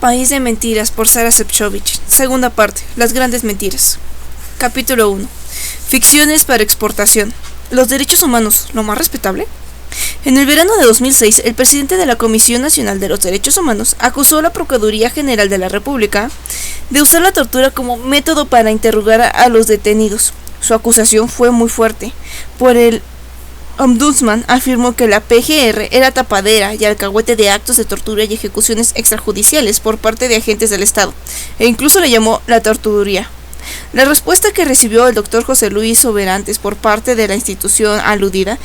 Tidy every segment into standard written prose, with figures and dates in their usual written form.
País de mentiras por Sara Šefčovič. Segunda parte. Las grandes mentiras. Capítulo 1. Ficciones para exportación. ¿Los derechos humanos, lo más respetable? En el verano de 2006, el presidente de la Comisión Nacional de los Derechos Humanos acusó a la Procuraduría General de la República de usar la tortura como método para interrogar a los detenidos. Su acusación fue muy fuerte. Por el Ombudsman afirmó que la PGR era tapadera y alcahuete de actos de tortura y ejecuciones extrajudiciales por parte de agentes del Estado, e incluso le llamó la tortuduría. La respuesta que recibió el doctor José Luis Soberantes por parte de la institución aludida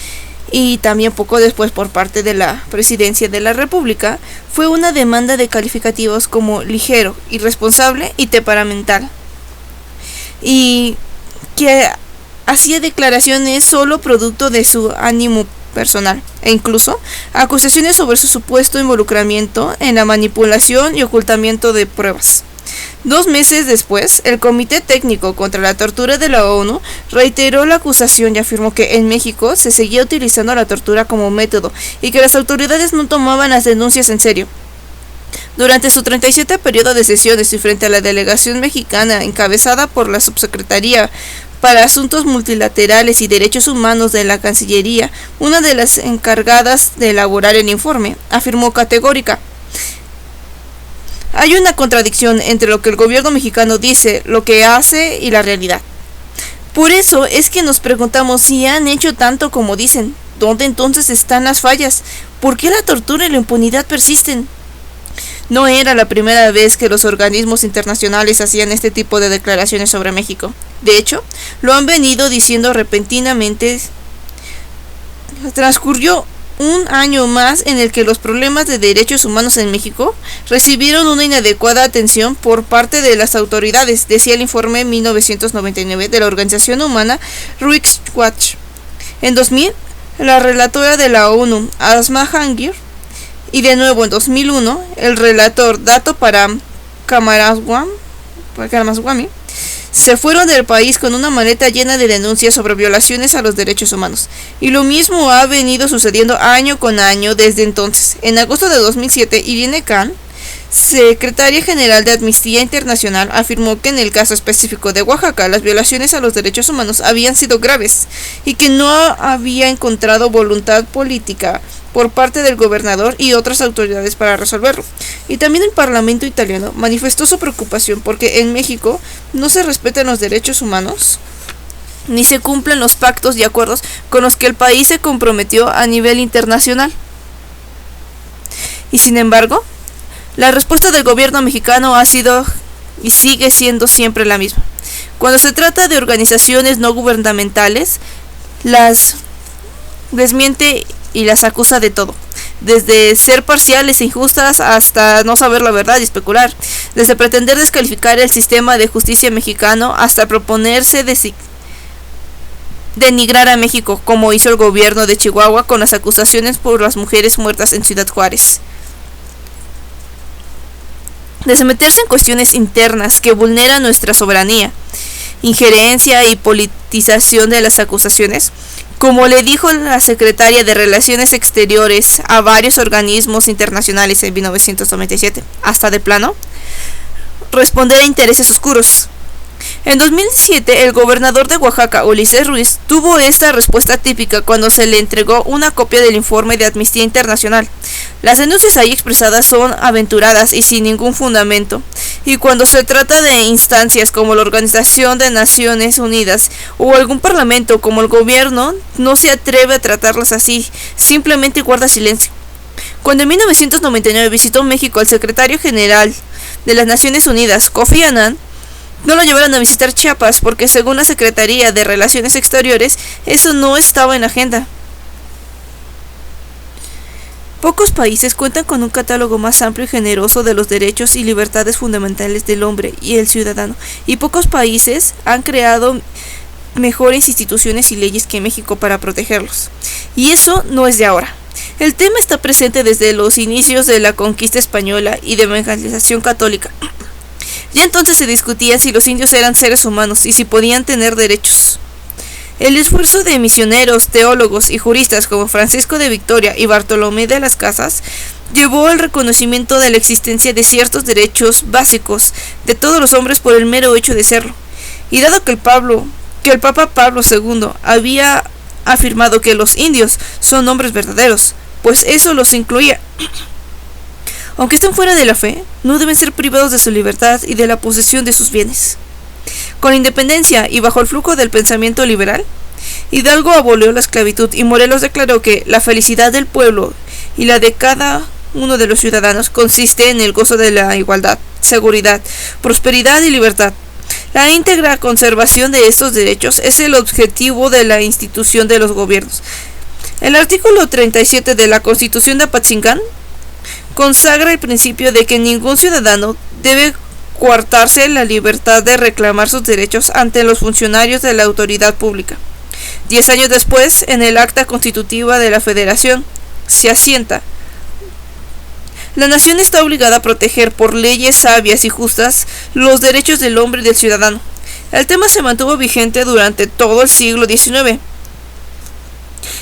y también poco después por parte de la Presidencia de la República fue una demanda de calificativos como ligero, irresponsable y temperamental, y que hacía declaraciones solo producto de su ánimo personal, e incluso acusaciones sobre su supuesto involucramiento en la manipulación y ocultamiento de pruebas. 2 meses después, el Comité Técnico contra la Tortura de la ONU reiteró la acusación y afirmó que en México se seguía utilizando la tortura como método y que las autoridades no tomaban las denuncias en serio. Durante su 37 periodo de sesiones y frente a la delegación mexicana encabezada por la Subsecretaría para Asuntos Multilaterales y Derechos Humanos de la Cancillería, una de las encargadas de elaborar el informe, afirmó categórica: hay una contradicción entre lo que el gobierno mexicano dice, lo que hace y la realidad. Por eso es que nos preguntamos si han hecho tanto como dicen. ¿Dónde entonces están las fallas? ¿Por qué la tortura y la impunidad persisten? No era la primera vez que los organismos internacionales hacían este tipo de declaraciones sobre México. De hecho, lo han venido diciendo repentinamente. Transcurrió un año más en el que los problemas de derechos humanos en México recibieron una inadecuada atención por parte de las autoridades, decía el informe 1999 de la organización humana Rights Watch. En 2000, la relatora de la ONU, Asma Jahangir, y de nuevo en 2001, el relator Dato Param Coomaraswamy se fueron del país con una maleta llena de denuncias sobre violaciones a los derechos humanos, y lo mismo ha venido sucediendo año con año desde entonces. En agosto de 2007, Irene Khan, secretaria general de Amnistía Internacional, afirmó que en el caso específico de Oaxaca las violaciones a los derechos humanos habían sido graves y que no había encontrado voluntad política por parte del gobernador y otras autoridades para resolverlo. Y también el Parlamento italiano manifestó su preocupación porque en México no se respetan los derechos humanos ni se cumplen los pactos y acuerdos con los que el país se comprometió a nivel internacional. Y sin embargo, la respuesta del gobierno mexicano ha sido y sigue siendo siempre la misma. Cuando se trata de organizaciones no gubernamentales, las desmiente y las acusa de todo, desde ser parciales e injustas hasta no saber la verdad y especular, desde pretender descalificar el sistema de justicia mexicano hasta proponerse denigrar a México, como hizo el gobierno de Chihuahua con las acusaciones por las mujeres muertas en Ciudad Juárez. Desde meterse en cuestiones internas que vulneran nuestra soberanía, injerencia y politización de las acusaciones, como le dijo la secretaria de Relaciones Exteriores a varios organismos internacionales en 1997, hasta de plano responder a intereses oscuros. En 2007, el gobernador de Oaxaca, Ulises Ruiz, tuvo esta respuesta típica cuando se le entregó una copia del informe de Amnistía Internacional. Las denuncias ahí expresadas son aventuradas y sin ningún fundamento, y cuando se trata de instancias como la Organización de Naciones Unidas o algún parlamento como el gobierno, no se atreve a tratarlas así, simplemente guarda silencio. Cuando en 1999 visitó México el secretario general de las Naciones Unidas, Kofi Annan, no lo llevaron a visitar Chiapas porque, según la Secretaría de Relaciones Exteriores, eso no estaba en la agenda. Pocos países cuentan con un catálogo más amplio y generoso de los derechos y libertades fundamentales del hombre y el ciudadano, y pocos países han creado mejores instituciones y leyes que México para protegerlos. Y eso no es de ahora. El tema está presente desde los inicios de la conquista española y de evangelización católica. Ya entonces se discutía si los indios eran seres humanos y si podían tener derechos. El esfuerzo de misioneros, teólogos y juristas como Francisco de Victoria y Bartolomé de las Casas llevó al reconocimiento de la existencia de ciertos derechos básicos de todos los hombres por el mero hecho de serlo. Y dado que el Papa Pablo II había afirmado que los indios son hombres verdaderos, pues eso los incluía. Aunque estén fuera de la fe, no deben ser privados de su libertad y de la posesión de sus bienes. Con la independencia y bajo el flujo del pensamiento liberal, Hidalgo abolió la esclavitud y Morelos declaró que la felicidad del pueblo y la de cada uno de los ciudadanos consiste en el gozo de la igualdad, seguridad, prosperidad y libertad. La íntegra conservación de estos derechos es el objetivo de la institución de los gobiernos. El artículo 37 de la Constitución de Apatzingán consagra el principio de que ningún ciudadano debe coartarse la libertad de reclamar sus derechos ante los funcionarios de la autoridad pública. 10 años después, en el Acta Constitutiva de la Federación, se asienta: la nación está obligada a proteger por leyes sabias y justas los derechos del hombre y del ciudadano. El tema se mantuvo vigente durante todo el siglo XIX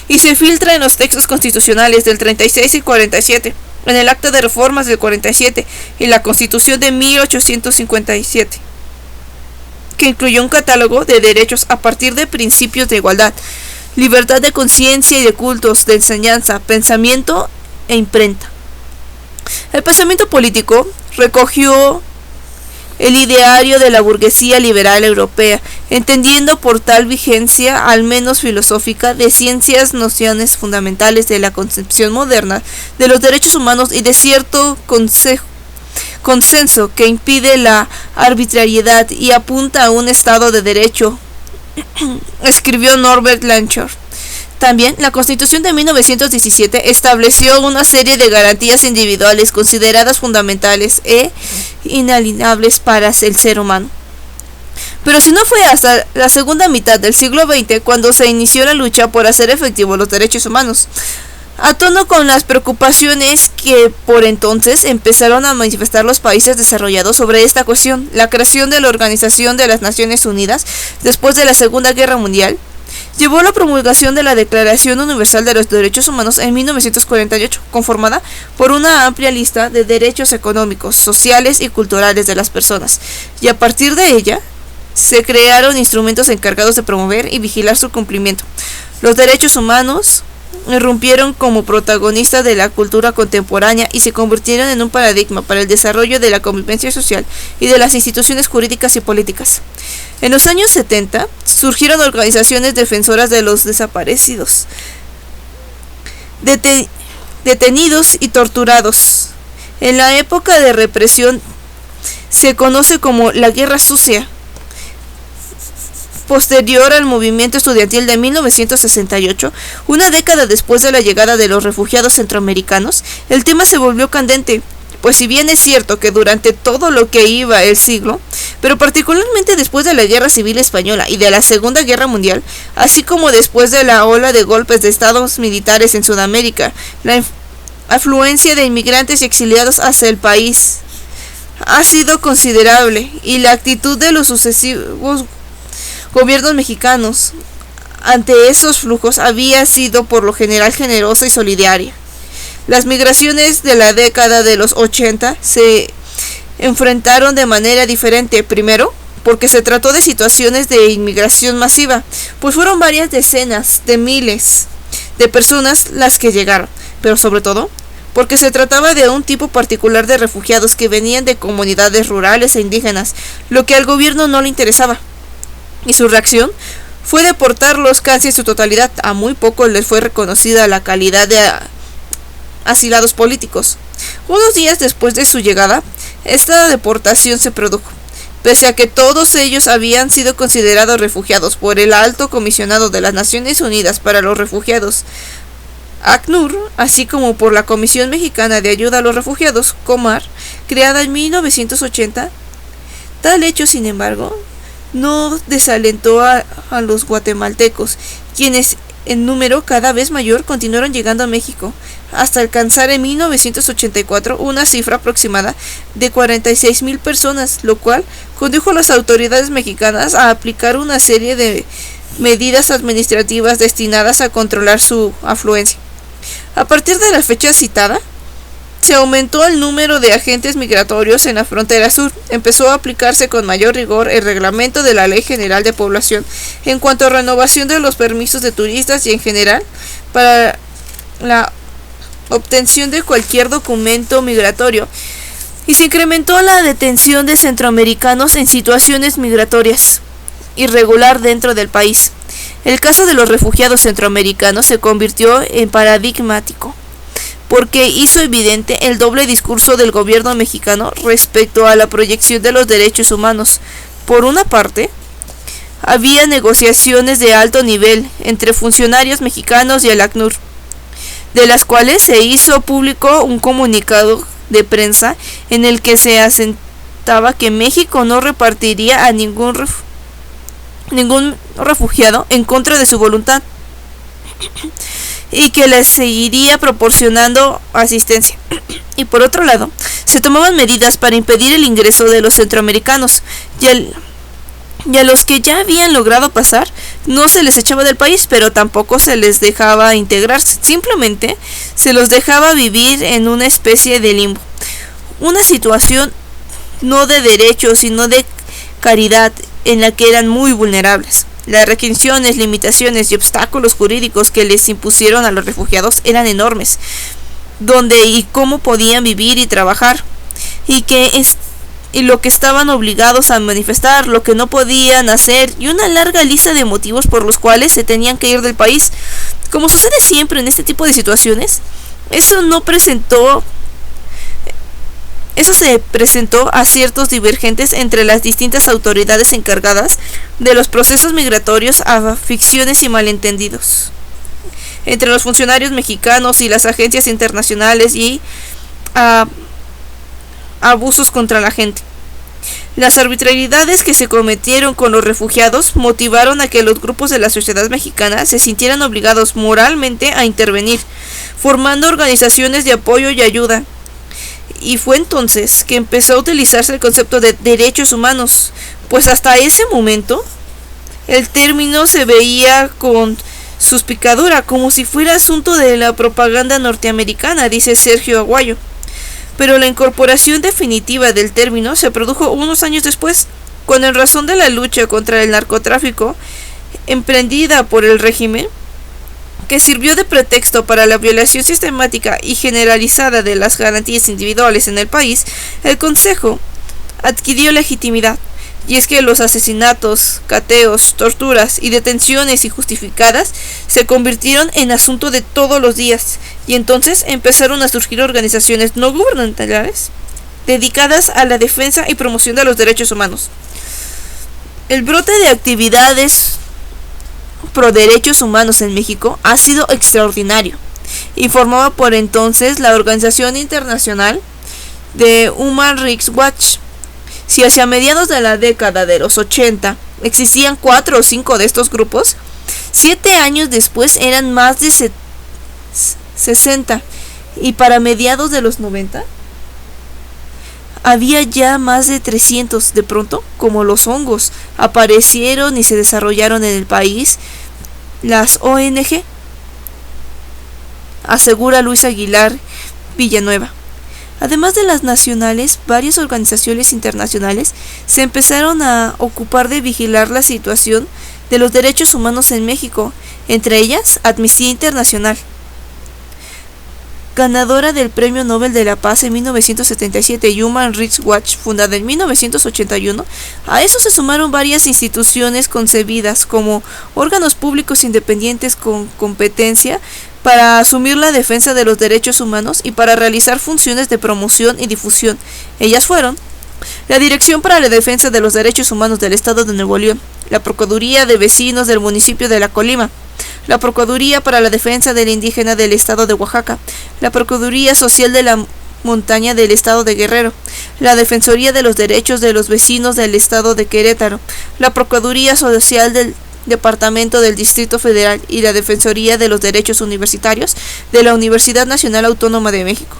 y se filtra en los textos constitucionales del 36 y 47, en el Acta de Reformas del 47 y la Constitución de 1857, que incluyó un catálogo de derechos a partir de principios de igualdad, libertad de conciencia y de cultos, de enseñanza, pensamiento e imprenta. El pensamiento político recogió el ideario de la burguesía liberal europea, entendiendo por tal vigencia, al menos filosófica, de ciertas nociones fundamentales de la concepción moderna de los derechos humanos y de cierto consenso que impide la arbitrariedad y apunta a un estado de derecho, escribió Norbert Blanchard. También, la Constitución de 1917 estableció una serie de garantías individuales consideradas fundamentales e inalienables para el ser humano. Pero si no fue hasta la segunda mitad del siglo XX cuando se inició la lucha por hacer efectivos los derechos humanos, a tono con las preocupaciones que por entonces empezaron a manifestar los países desarrollados sobre esta cuestión. La creación de la Organización de las Naciones Unidas después de la Segunda Guerra Mundial llevó a la promulgación de la Declaración Universal de los Derechos Humanos en 1948, conformada por una amplia lista de derechos económicos, sociales y culturales de las personas, y a partir de ella se crearon instrumentos encargados de promover y vigilar su cumplimiento. Los derechos humanos irrumpieron como protagonistas de la cultura contemporánea y se convirtieron en un paradigma para el desarrollo de la convivencia social y de las instituciones jurídicas y políticas. En los años 70 surgieron organizaciones defensoras de los desaparecidos, detenidos y torturados. En la época de represión se conoce como la Guerra Sucia. Posterior al movimiento estudiantil de 1968, una década después de la llegada de los refugiados centroamericanos, el tema se volvió candente, pues si bien es cierto que durante todo lo que iba el siglo, pero particularmente después de la Guerra Civil Española y de la Segunda Guerra Mundial, así como después de la ola de golpes de estados militares en Sudamérica, la afluencia de inmigrantes y exiliados hacia el país ha sido considerable y la actitud de los sucesivos gobiernos mexicanos ante esos flujos había sido por lo general generosa y solidaria. Las migraciones de la década de los 80 se enfrentaron de manera diferente, primero porque se trató de situaciones de inmigración masiva, pues fueron varias decenas de miles de personas las que llegaron, pero sobre todo porque se trataba de un tipo particular de refugiados que venían de comunidades rurales e indígenas, lo que al gobierno no le interesaba. Y su reacción fue deportarlos casi en su totalidad. A muy poco les fue reconocida la calidad de asilados políticos. Unos días después de su llegada, esta deportación se produjo, pese a que todos ellos habían sido considerados refugiados por el Alto Comisionado de las Naciones Unidas para los Refugiados, ACNUR, así como por la Comisión Mexicana de Ayuda a los Refugiados, COMAR, creada en 1980. Tal hecho, sin embargo, no desalentó a los guatemaltecos, quienes en número cada vez mayor continuaron llegando a México, hasta alcanzar en 1984 una cifra aproximada de 46,000 personas, lo cual condujo a las autoridades mexicanas a aplicar una serie de medidas administrativas destinadas a controlar su afluencia. A partir de la fecha citada, se aumentó el número de agentes migratorios en la frontera sur. Empezó a aplicarse con mayor rigor el reglamento de la Ley General de Población en cuanto a renovación de los permisos de turistas y en general para la obtención de cualquier documento migratorio. Y se incrementó la detención de centroamericanos en situaciones migratorias irregular dentro del país. El caso de los refugiados centroamericanos se convirtió en paradigmático, porque hizo evidente el doble discurso del gobierno mexicano respecto a la proyección de los derechos humanos. Por una parte, había negociaciones de alto nivel entre funcionarios mexicanos y el ACNUR, de las cuales se hizo público un comunicado de prensa en el que se asentaba que México no repartiría a ningún refugiado en contra de su voluntad y que les seguiría proporcionando asistencia. Y por otro lado, se tomaban medidas para impedir el ingreso de los centroamericanos y a los que ya habían logrado pasar no se les echaba del país, pero tampoco se les dejaba integrarse, simplemente se los dejaba vivir en una especie de limbo, una situación no de derechos sino de caridad en la que eran muy vulnerables. Las restricciones, limitaciones y obstáculos jurídicos que les impusieron a los refugiados eran enormes, dónde y cómo podían vivir y trabajar, y lo que estaban obligados a manifestar, lo que no podían hacer, y una larga lista de motivos por los cuales se tenían que ir del país. Como sucede siempre en este tipo de situaciones, eso se presentó a ciertos divergentes entre las distintas autoridades encargadas de los procesos migratorios, a ficciones y malentendidos entre los funcionarios mexicanos y las agencias internacionales y a abusos contra la gente. Las arbitrariedades que se cometieron con los refugiados motivaron a que los grupos de la sociedad mexicana se sintieran obligados moralmente a intervenir, formando organizaciones de apoyo y ayuda. Y fue entonces que empezó a utilizarse el concepto de derechos humanos, pues hasta ese momento el término se veía con suspicadura, como si fuera asunto de la propaganda norteamericana, dice Sergio Aguayo. Pero la incorporación definitiva del término se produjo unos años después, cuando en razón de la lucha contra el narcotráfico emprendida por el régimen, que sirvió de pretexto para la violación sistemática y generalizada de las garantías individuales en el país, el Consejo adquirió legitimidad. Y es que los asesinatos, cateos, torturas y detenciones injustificadas se convirtieron en asunto de todos los días, y entonces empezaron a surgir organizaciones no gubernamentales dedicadas a la defensa y promoción de los derechos humanos. El brote de actividades pro derechos humanos en México ha sido extraordinario, informaba por entonces la Organización Internacional de Human Rights Watch. Si hacia mediados de la década de los 80 existían 4 o 5 de estos grupos, 7 años después eran más de 60, y para mediados de los 90 había ya más de 300. De pronto, como los hongos, aparecieron y se desarrollaron en el país las ONG, asegura Luis Aguilar Villanueva. Además de las nacionales, varias organizaciones internacionales se empezaron a ocupar de vigilar la situación de los derechos humanos en México, entre ellas Amnistía Internacional, ganadora del Premio Nobel de la Paz en 1977, y Human Rights Watch, fundada en 1981. A eso se sumaron varias instituciones concebidas como órganos públicos independientes con competencia para asumir la defensa de los derechos humanos y para realizar funciones de promoción y difusión. Ellas fueron la Dirección para la Defensa de los Derechos Humanos del Estado de Nuevo León, la Procuraduría de Vecinos del municipio de La Colima, la Procuraduría para la Defensa del Indígena del Estado de Oaxaca, la Procuraduría Social de la Montaña del Estado de Guerrero, la Defensoría de los Derechos de los Vecinos del Estado de Querétaro, la Procuraduría Social del Departamento del Distrito Federal y la Defensoría de los Derechos Universitarios de la Universidad Nacional Autónoma de México.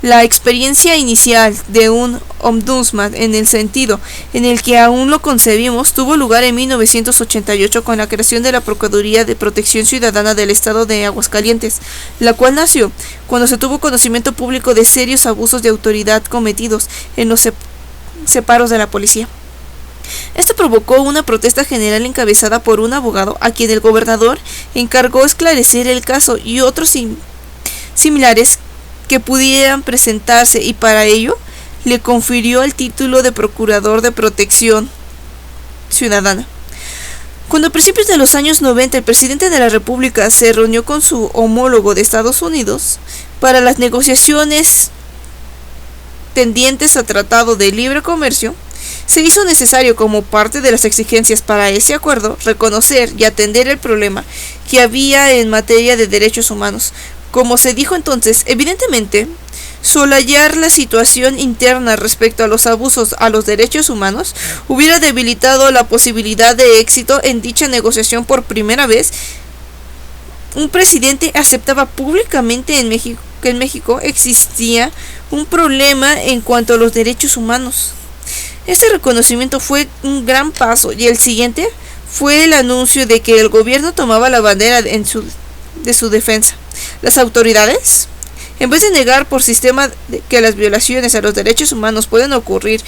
La experiencia inicial de un ombudsman en el sentido en el que aún lo concebimos tuvo lugar en 1988 con la creación de la Procuraduría de Protección Ciudadana del Estado de Aguascalientes, la cual nació cuando se tuvo conocimiento público de serios abusos de autoridad cometidos en los separos de la policía. Esto provocó una protesta general encabezada por un abogado a quien el gobernador encargó esclarecer el caso y otros similares que pudieran presentarse, y para ello le confirió el título de Procurador de Protección Ciudadana. Cuando a principios de los años 90 el presidente de la República se reunió con su homólogo de Estados Unidos para las negociaciones tendientes a tratado de libre comercio, se hizo necesario, como parte de las exigencias para ese acuerdo, reconocer y atender el problema que había en materia de derechos humanos. Como se dijo entonces, evidentemente, solayar la situación interna respecto a los abusos a los derechos humanos hubiera debilitado la posibilidad de éxito en dicha negociación. Por primera vez, un presidente aceptaba públicamente que en México existía un problema en cuanto a los derechos humanos. Este reconocimiento fue un gran paso, y el siguiente fue el anuncio de que el gobierno tomaba la bandera de su defensa. Las autoridades, en vez de negar por sistema que las violaciones a los derechos humanos pueden ocurrir,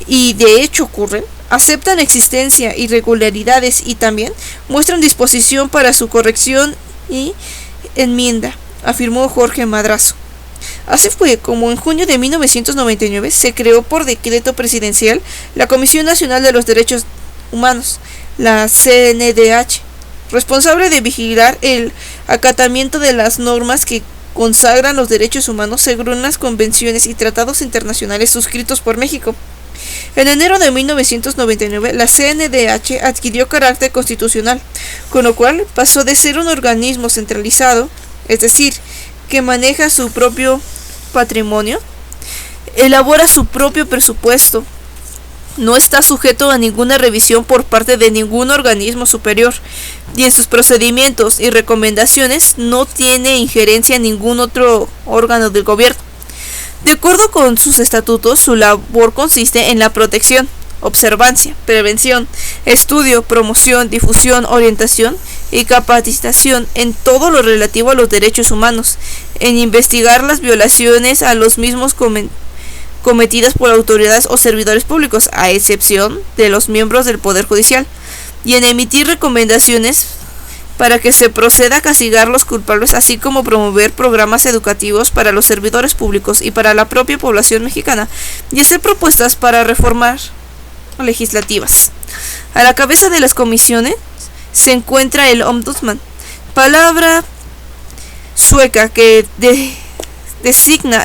y de hecho ocurren, aceptan la existencia de irregularidades y también muestran disposición para su corrección y enmienda, afirmó Jorge Madrazo. Así fue como en junio de 1999 se creó por decreto presidencial la Comisión Nacional de los Derechos Humanos, la CNDH, responsable de vigilar el acatamiento de las normas que consagran los derechos humanos según las convenciones y tratados internacionales suscritos por México. En enero de 1999, la CNDH adquirió carácter constitucional, con lo cual pasó de ser un organismo centralizado, es decir, que maneja su propio patrimonio, elabora su propio presupuesto, no está sujeto a ninguna revisión por parte de ningún organismo superior, y en sus procedimientos y recomendaciones no tiene injerencia en ningún otro órgano del gobierno. De acuerdo con sus estatutos, su labor consiste en la protección, observancia, prevención, estudio, promoción, difusión, orientación y capacitación en todo lo relativo a los derechos humanos, en investigar las violaciones a los mismos cometidas por autoridades o servidores públicos, a excepción de los miembros del Poder Judicial, y en emitir recomendaciones para que se proceda a castigar a los culpables, así como promover programas educativos para los servidores públicos y para la propia población mexicana, y hacer propuestas para reformar legislativas. A la cabeza de las comisiones se encuentra el ombudsman, palabra sueca que designa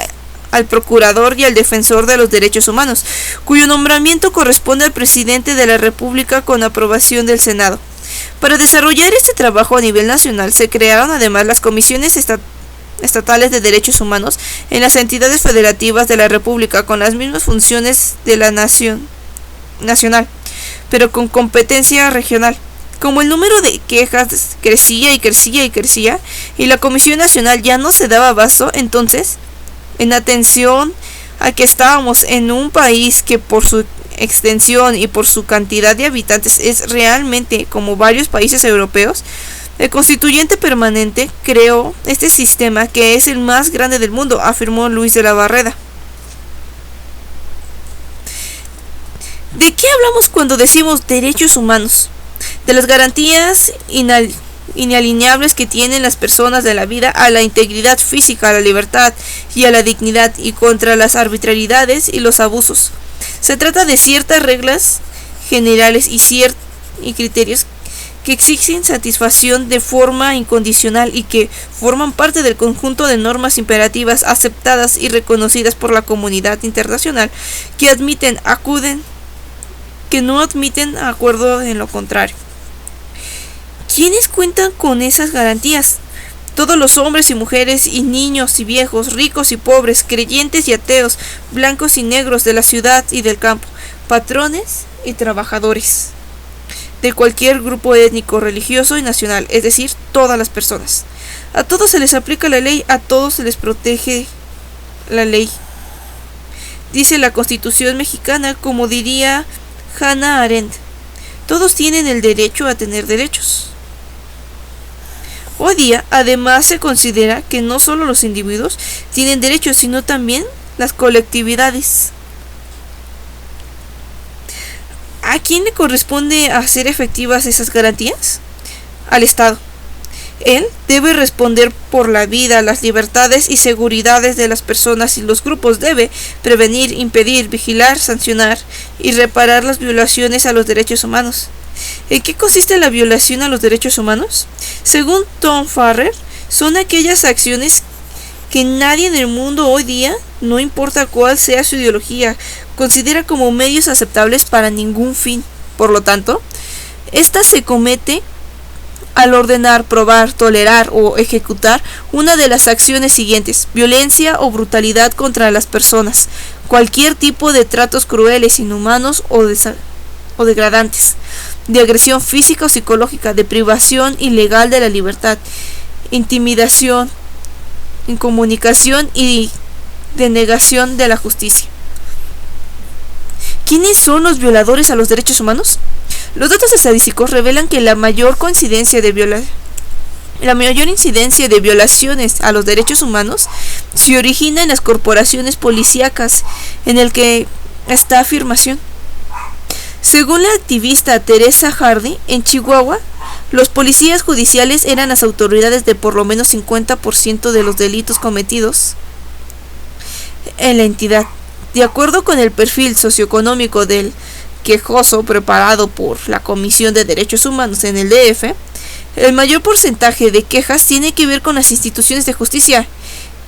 al procurador y al defensor de los derechos humanos, cuyo nombramiento corresponde al presidente de la República con aprobación del Senado. Para desarrollar este trabajo a nivel nacional se crearon además las comisiones estatales de derechos humanos en las entidades federativas de la República, con las mismas funciones de la nacional, pero con competencia regional. Como el número de quejas crecía y la Comisión Nacional ya no se daba abasto, entonces, en atención a que estábamos en un país que por su extensión y por su cantidad de habitantes es realmente como varios países europeos, el constituyente permanente creó este sistema que es el más grande del mundo, afirmó Luis de la Barreda. ¿De qué hablamos cuando decimos derechos humanos? De las garantías inalienables que tienen las personas de la vida, a la integridad física, a la libertad y a la dignidad, y contra las arbitrariedades y los abusos. Se trata de ciertas reglas generales y criterios que exigen satisfacción de forma incondicional y que forman parte del conjunto de normas imperativas aceptadas y reconocidas por la comunidad internacional, que no admiten acuerdo en lo contrario. ¿Quiénes cuentan con esas garantías? Todos los hombres y mujeres y niños y viejos, ricos y pobres, creyentes y ateos, blancos y negros de la ciudad y del campo, patrones y trabajadores de cualquier grupo étnico, religioso y nacional, es decir, todas las personas. A todos se les aplica la ley, a todos se les protege la ley. Dice la Constitución mexicana, como diría Hannah Arendt, todos tienen el derecho a tener derechos. Hoy día, además, se considera que no solo los individuos tienen derechos, sino también las colectividades. ¿A quién le corresponde hacer efectivas esas garantías? Al Estado. Él debe responder por la vida, las libertades y seguridades de las personas y los grupos. Debe prevenir, impedir, vigilar, sancionar y reparar las violaciones a los derechos humanos. ¿En qué consiste la violación a los derechos humanos? Según Tom Farrer, son aquellas acciones que nadie en el mundo hoy día, no importa cuál sea su ideología, considera como medios aceptables para ningún fin. Por lo tanto, esta se comete al ordenar, probar, tolerar o ejecutar una de las acciones siguientes: violencia o brutalidad contra las personas, cualquier tipo de tratos crueles, inhumanos o degradantes, de agresión física o psicológica, de privación ilegal de la libertad, intimidación, incomunicación y denegación de la justicia. ¿Quiénes son los violadores a los derechos humanos? Los datos estadísticos revelan que la mayor incidencia de violaciones a los derechos humanos se origina en las corporaciones policíacas, en el que esta afirmación. Según la activista Teresa Hardy, en Chihuahua, los policías judiciales eran las autoridades de por lo menos 50% de los delitos cometidos en la entidad. De acuerdo con el perfil socioeconómico del quejoso preparado por la Comisión de Derechos Humanos en el DF, el mayor porcentaje de quejas tiene que ver con las instituciones de justicia.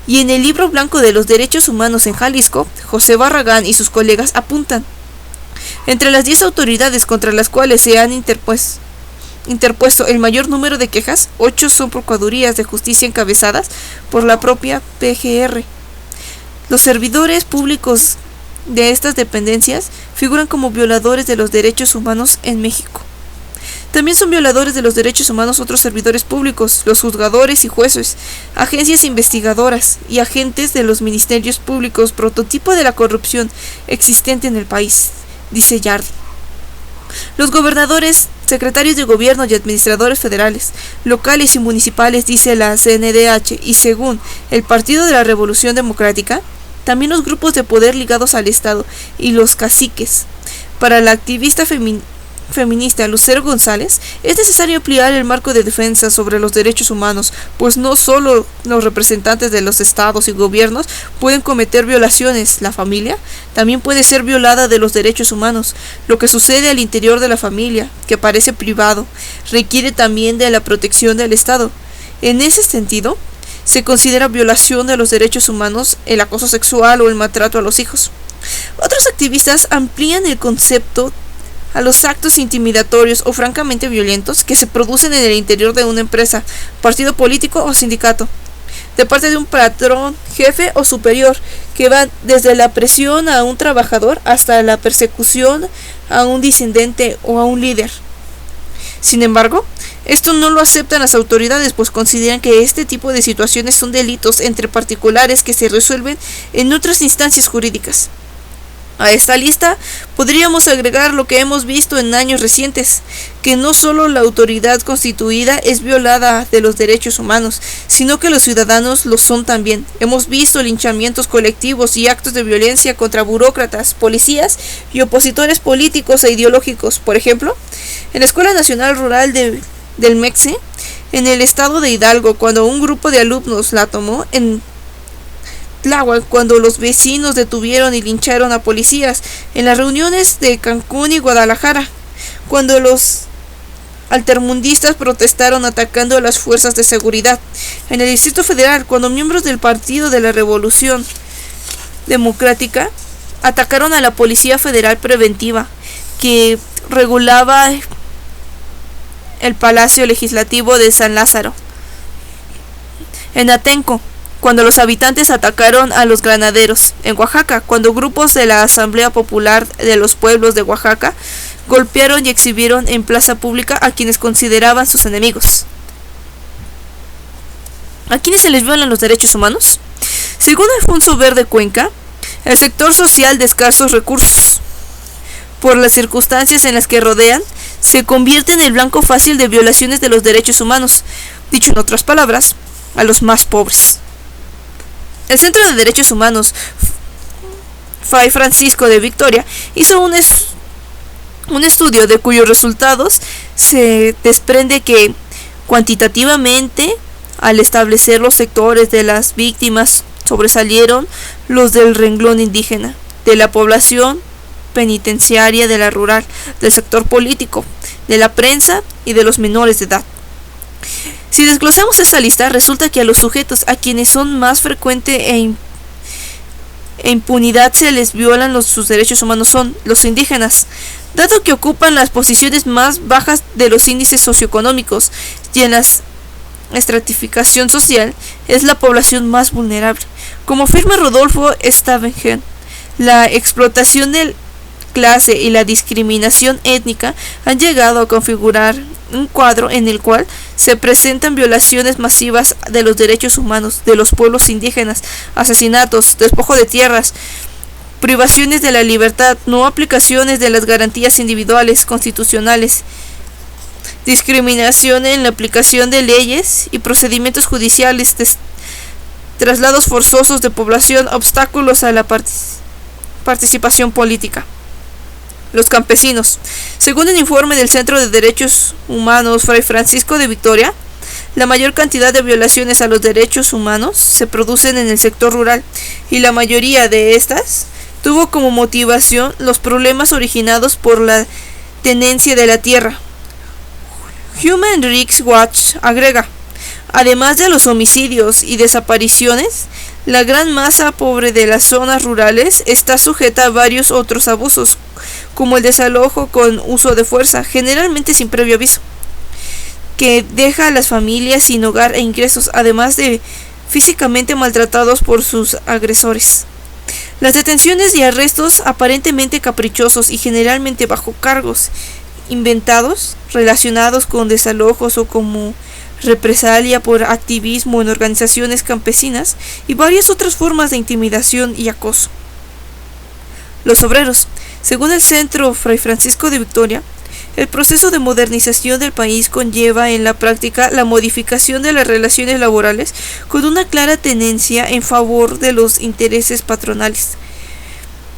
Y en el Libro Blanco de los Derechos Humanos en Jalisco, José Barragán y sus colegas apuntan: entre las 10 autoridades contra las cuales se han interpuesto el mayor número de quejas, 8 son procuradurías de justicia encabezadas por la propia PGR. Los servidores públicos de estas dependencias figuran como violadores de los derechos humanos en México. También son violadores de los derechos humanos otros servidores públicos, los juzgadores y jueces, agencias investigadoras y agentes de los ministerios públicos, prototipo de la corrupción existente en el país, dice Yardi. Los gobernadores, secretarios de gobierno y administradores federales, locales y municipales, dice la CNDH, y según el Partido de la Revolución Democrática, también los grupos de poder ligados al Estado y los caciques. Para la activista feminista Lucero González, es necesario ampliar el marco de defensa sobre los derechos humanos, pues no solo los representantes de los estados y gobiernos pueden cometer violaciones, la familia también puede ser violada de los derechos humanos. Lo que sucede al interior de la familia, que parece privado, requiere también de la protección del Estado. En ese sentido, se considera violación de los derechos humanos el acoso sexual o el maltrato a los hijos. Otros activistas amplían el concepto a los actos intimidatorios o francamente violentos que se producen en el interior de una empresa, partido político o sindicato, de parte de un patrón, jefe o superior, que van desde la presión a un trabajador hasta la persecución a un disidente o a un líder. Sin embargo, esto no lo aceptan las autoridades, pues consideran que este tipo de situaciones son delitos entre particulares que se resuelven en otras instancias jurídicas. A esta lista podríamos agregar lo que hemos visto en años recientes, que no solo la autoridad constituida es violada de los derechos humanos, sino que los ciudadanos lo son también. Hemos visto linchamientos colectivos y actos de violencia contra burócratas, policías y opositores políticos e ideológicos. Por ejemplo, en la Escuela Nacional Rural del Mexe, en el estado de Hidalgo, cuando un grupo de alumnos la tomó en Tláhuac, cuando los vecinos detuvieron y lincharon a policías, en las reuniones de Cancún y Guadalajara, cuando los altermundistas protestaron atacando a las fuerzas de seguridad, en el Distrito Federal, cuando miembros del Partido de la Revolución Democrática atacaron a la Policía Federal Preventiva, que regulaba el Palacio Legislativo de San Lázaro, en Atenco, cuando los habitantes atacaron a los granaderos, en Oaxaca, cuando grupos de la Asamblea Popular de los Pueblos de Oaxaca golpearon y exhibieron en plaza pública a quienes consideraban sus enemigos. ¿A quiénes se les violan los derechos humanos? Según Alfonso Verde Cuenca, El sector social de escasos recursos, por las circunstancias en las que rodean, se convierte en el blanco fácil de violaciones de los derechos humanos, dicho en otras palabras, a los más pobres. El Centro de Derechos Humanos Fray Francisco de Vitoria hizo un estudio de cuyos resultados se desprende que cuantitativamente, al establecer los sectores de las víctimas, sobresalieron los del renglón indígena, de la población penitenciaria, de la rural, del sector político, de la prensa y de los menores de edad. Si desglosamos esta lista, resulta que a los sujetos a quienes son más frecuente e impunidad se les violan sus derechos humanos son los indígenas, dado que ocupan las posiciones más bajas de los índices socioeconómicos y en la estratificación social es la población más vulnerable. Como afirma Rodolfo Stavengen, la explotación de clase y la discriminación étnica han llegado a configurar un cuadro en el cual se presentan violaciones masivas de los derechos humanos de los pueblos indígenas, asesinatos, despojo de tierras, privaciones de la libertad, no aplicaciones de las garantías individuales constitucionales, discriminación en la aplicación de leyes y procedimientos judiciales, traslados forzosos de población, obstáculos a la participación política. Los campesinos. Según el informe del Centro de Derechos Humanos Fray Francisco de Vitoria, la mayor cantidad de violaciones a los derechos humanos se producen en el sector rural, y la mayoría de estas tuvo como motivación los problemas originados por la tenencia de la tierra. Human Rights Watch agrega, además de los homicidios y desapariciones, la gran masa pobre de las zonas rurales está sujeta a varios otros abusos, como el desalojo con uso de fuerza, generalmente sin previo aviso, que deja a las familias sin hogar e ingresos, además de físicamente maltratados por sus agresores. Las detenciones y arrestos aparentemente caprichosos y generalmente bajo cargos inventados, relacionados con desalojos o como represalia por activismo en organizaciones campesinas y varias otras formas de intimidación y acoso. Los obreros. Según el Centro Fray Francisco de Vitoria, el proceso de modernización del país conlleva en la práctica la modificación de las relaciones laborales con una clara tendencia en favor de los intereses patronales.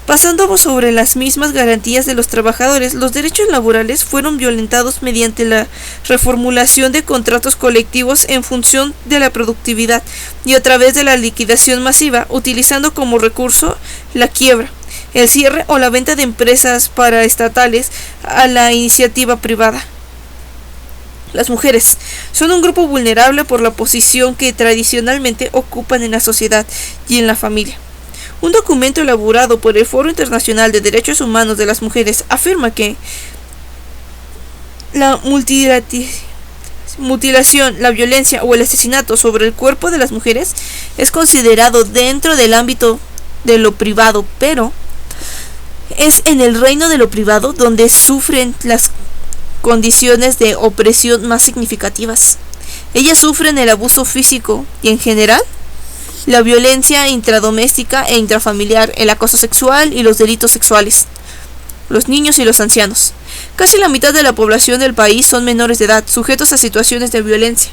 Pasando sobre las mismas garantías de los trabajadores, los derechos laborales fueron violentados mediante la reformulación de contratos colectivos en función de la productividad y a través de la liquidación masiva, utilizando como recurso la quiebra, el cierre o la venta de empresas paraestatales a la iniciativa privada. Las mujeres son un grupo vulnerable por la posición que tradicionalmente ocupan en la sociedad y en la familia. Un documento elaborado por el Foro Internacional de Derechos Humanos de las Mujeres afirma que la mutilación, la violencia o el asesinato sobre el cuerpo de las mujeres es considerado dentro del ámbito de lo privado, pero es en el reino de lo privado donde sufren las condiciones de opresión más significativas. Ellas sufren el abuso físico y en general la violencia intradoméstica e intrafamiliar, el acoso sexual y los delitos sexuales. Los niños y los ancianos. Casi la mitad de la población del país son menores de edad, sujetos a situaciones de violencia,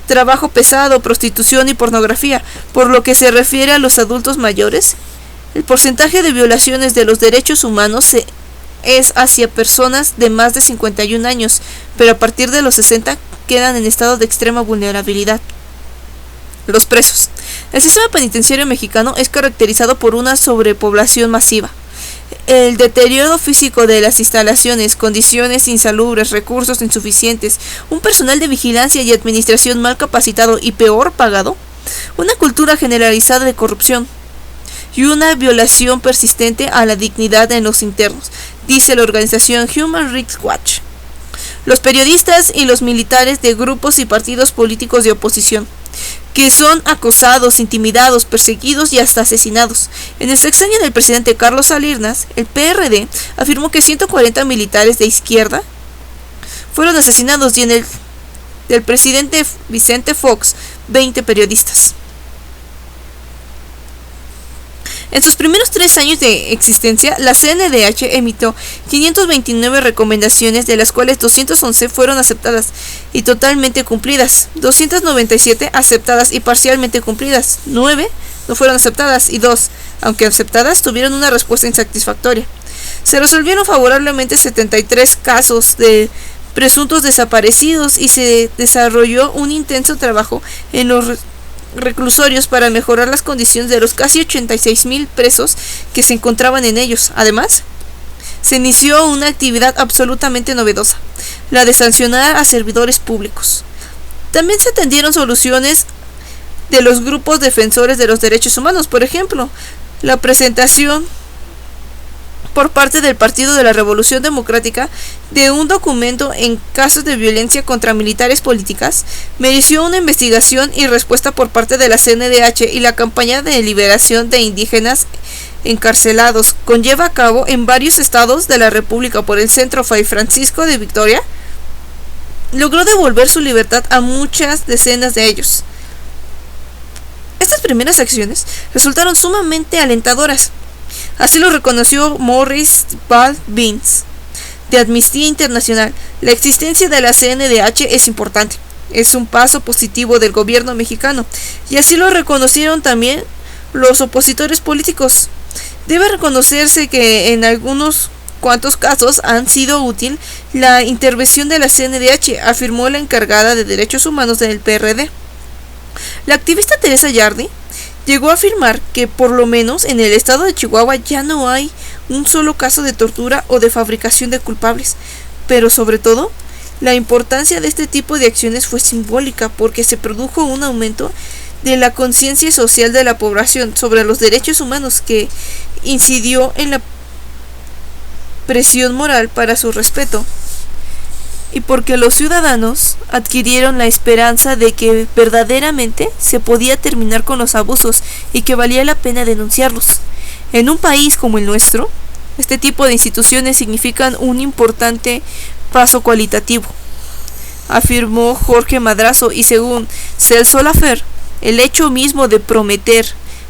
trabajo pesado, prostitución y pornografía. Por lo que se refiere a los adultos mayores, el porcentaje de violaciones de los derechos humanos es hacia personas de más de 51 años, pero a partir de los 60 quedan en estado de extrema vulnerabilidad. Los presos. El sistema penitenciario mexicano es caracterizado por una sobrepoblación masiva, el deterioro físico de las instalaciones, condiciones insalubres, recursos insuficientes, un personal de vigilancia y administración mal capacitado y peor pagado, una cultura generalizada de corrupción y una violación persistente a la dignidad en los internos, dice la organización Human Rights Watch. Los periodistas y los militares de grupos y partidos políticos de oposición, que son acosados, intimidados, perseguidos y hasta asesinados. En el sexenio del presidente Carlos Salinas, el PRD afirmó que 140 militares de izquierda fueron asesinados y en el del presidente Vicente Fox, 20 periodistas. En sus primeros 3 años de existencia, la CNDH emitió 529 recomendaciones, de las cuales 211 fueron aceptadas y totalmente cumplidas, 297 aceptadas y parcialmente cumplidas, 9 no fueron aceptadas y 2, aunque aceptadas, tuvieron una respuesta insatisfactoria. Se resolvieron favorablemente 73 casos de presuntos desaparecidos y se desarrolló un intenso trabajo en los reclusorios para mejorar las condiciones de los casi 86,000 presos que se encontraban en ellos. Además, se inició una actividad absolutamente novedosa, la de sancionar a servidores públicos. También se atendieron soluciones de los grupos defensores de los derechos humanos, por ejemplo, la presentación por parte del Partido de la Revolución Democrática de un documento en casos de violencia contra militares políticas mereció una investigación y respuesta por parte de la CNDH, y la campaña de liberación de indígenas encarcelados conlleva a cabo en varios estados de la República por el Centro Fray Francisco de Vitoria logró devolver su libertad a muchas decenas de ellos. Estas primeras acciones resultaron sumamente alentadoras. Así lo reconoció Morris Ball-Beans, de Amnistía Internacional. La existencia de la CNDH es importante, es un paso positivo del gobierno mexicano, y así lo reconocieron también los opositores políticos. Debe reconocerse que en algunos cuantos casos han sido útil la intervención de la CNDH, afirmó la encargada de Derechos Humanos del PRD. La activista Teresa Yardi llegó a afirmar que por lo menos en el estado de Chihuahua ya no hay un solo caso de tortura o de fabricación de culpables, pero sobre todo, la importancia de este tipo de acciones fue simbólica porque se produjo un aumento de la conciencia social de la población sobre los derechos humanos que incidió en la presión moral para su respeto, y porque los ciudadanos adquirieron la esperanza de que verdaderamente se podía terminar con los abusos y que valía la pena denunciarlos. En un país como el nuestro, este tipo de instituciones significan un importante paso cualitativo, afirmó Jorge Madrazo, y según Celso Lafer, el hecho mismo de prometer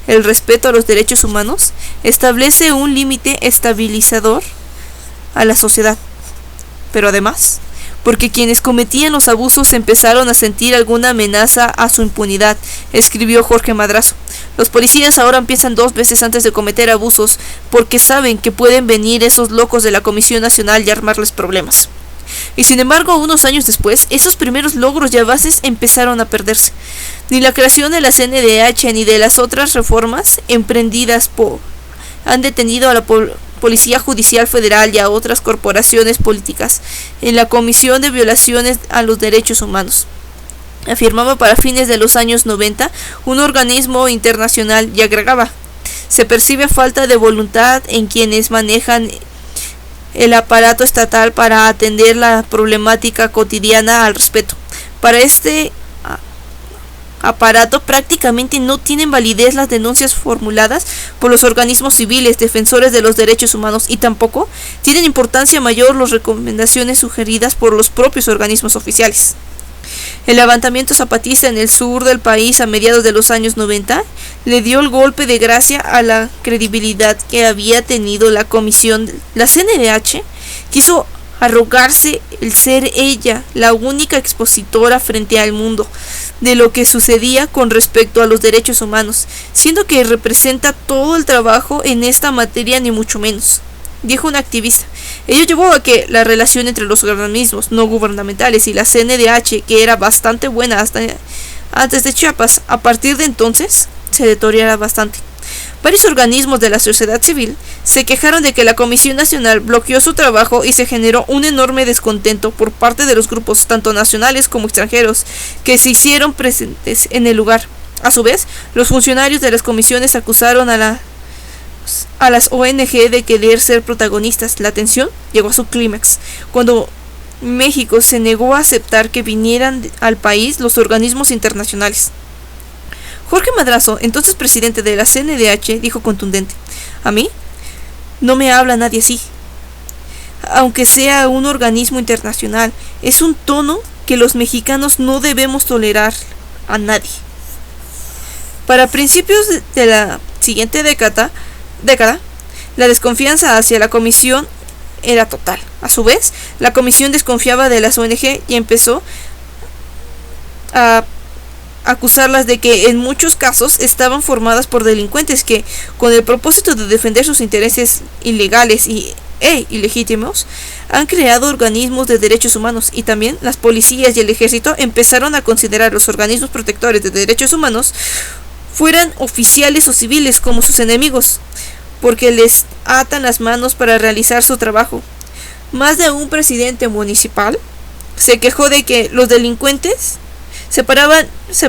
el respeto a los derechos humanos establece un límite estabilizador a la sociedad. Pero además, porque quienes cometían los abusos empezaron a sentir alguna amenaza a su impunidad, escribió Jorge Madrazo. Los policías ahora piensan 2 veces antes de cometer abusos porque saben que pueden venir esos locos de la Comisión Nacional y armarles problemas. Y sin embargo, unos años después, esos primeros logros y avances empezaron a perderse. Ni la creación de la CNDH ni de las otras reformas emprendidas han detenido a la Policía Judicial Federal y a otras corporaciones políticas en la comisión de violaciones a los derechos humanos, afirmaba para fines de los años 90 un organismo internacional, y agregaba: se percibe falta de voluntad en quienes manejan el aparato estatal para atender la problemática cotidiana al respecto. Para este aparato prácticamente no tienen validez las denuncias formuladas por los organismos civiles defensores de los derechos humanos, y tampoco tienen importancia mayor las recomendaciones sugeridas por los propios organismos oficiales. El levantamiento zapatista en el sur del país a mediados de los años 90 le dio el golpe de gracia a la credibilidad que había tenido la comisión. La CNDH quiso arrogarse el ser ella la única expositora frente al mundo de lo que sucedía con respecto a los derechos humanos, siendo que representa todo el trabajo en esta materia, ni mucho menos, dijo un activista. Ello llevó a que la relación entre los organismos no gubernamentales y la CNDH, que era bastante buena hasta antes de Chiapas, a partir de entonces se deteriorara bastante. Varios organismos de la sociedad civil se quejaron de que la Comisión Nacional bloqueó su trabajo y se generó un enorme descontento por parte de los grupos tanto nacionales como extranjeros que se hicieron presentes en el lugar. A su vez, los funcionarios de las comisiones acusaron a las ONG de querer ser protagonistas. La tensión llegó a su clímax cuando México se negó a aceptar que vinieran al país los organismos internacionales. Jorge Madrazo, entonces presidente de la CNDH, dijo contundente: a mí no me habla nadie así, aunque sea un organismo internacional. Es un tono que los mexicanos no debemos tolerar a nadie. Para principios de la siguiente década, década, la desconfianza hacia la comisión era total. A su vez, la comisión desconfiaba de las ONG y empezó a acusarlas de que en muchos casos estaban formadas por delincuentes que, con el propósito de defender sus intereses ilegales e ilegítimos, han creado organismos de derechos humanos, y también las policías y el ejército empezaron a considerar los organismos protectores de derechos humanos, fueran oficiales o civiles, como sus enemigos, porque les atan las manos para realizar su trabajo. Más de un presidente municipal se quejó de que los delincuentes se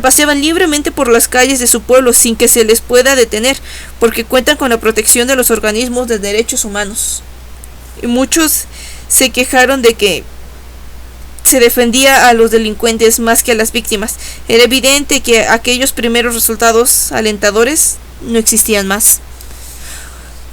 paseaban libremente por las calles de su pueblo sin que se les pueda detener, porque cuentan con la protección de los organismos de derechos humanos. Y muchos se quejaron de que se defendía a los delincuentes más que a las víctimas. Era evidente que aquellos primeros resultados alentadores no existían más.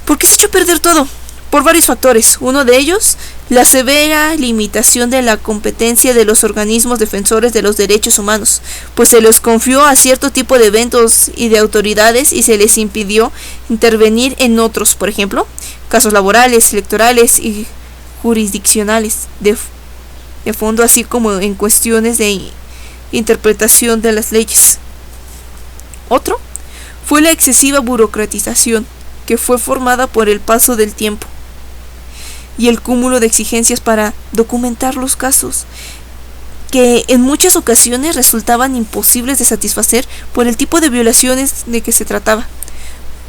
¿Por qué se echó a perder todo? Por varios factores. Uno de ellos, la severa limitación de la competencia de los organismos defensores de los derechos humanos, pues se les confió a cierto tipo de eventos y de autoridades y se les impidió intervenir en otros, por ejemplo, casos laborales, electorales y jurisdiccionales de fondo, así como en cuestiones de interpretación de las leyes. Otro fue la excesiva burocratización, que fue formada por el paso del tiempo y el cúmulo de exigencias para documentar los casos, que en muchas ocasiones resultaban imposibles de satisfacer por el tipo de violaciones de que se trataba.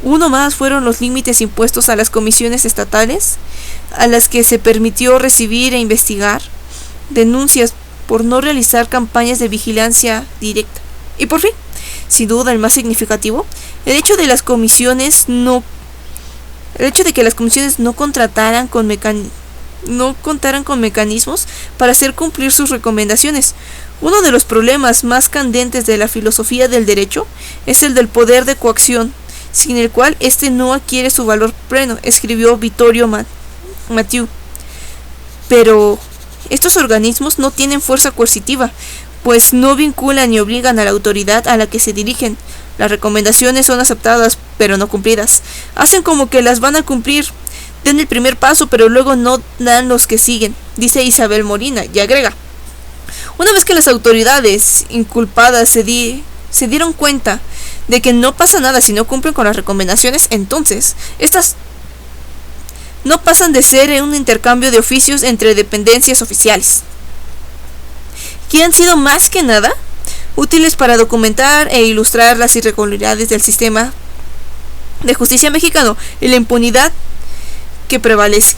Uno más fueron los límites impuestos a las comisiones estatales, a las que se permitió recibir e investigar denuncias por no realizar campañas de vigilancia directa. Y por fin, sin duda el más significativo, el hecho de que las comisiones no contaran con mecanismos para hacer cumplir sus recomendaciones. Uno de los problemas más candentes de la filosofía del derecho es el del poder de coacción, sin el cual éste no adquiere su valor pleno, escribió Vittorio Mathieu. Pero estos organismos no tienen fuerza coercitiva, pues no vinculan ni obligan a la autoridad a la que se dirigen. Las recomendaciones son aceptadas, pero no cumplidas. Hacen como que las van a cumplir, den el primer paso, pero luego no dan los que siguen, dice Isabel Molina, y agrega: una vez que las autoridades inculpadas se dieron cuenta de que no pasa nada si no cumplen con las recomendaciones, entonces estas no pasan de ser un intercambio de oficios entre dependencias oficiales, que han sido más que nada útiles para documentar e ilustrar las irregularidades del sistema de justicia mexicano y la impunidad que prevalece.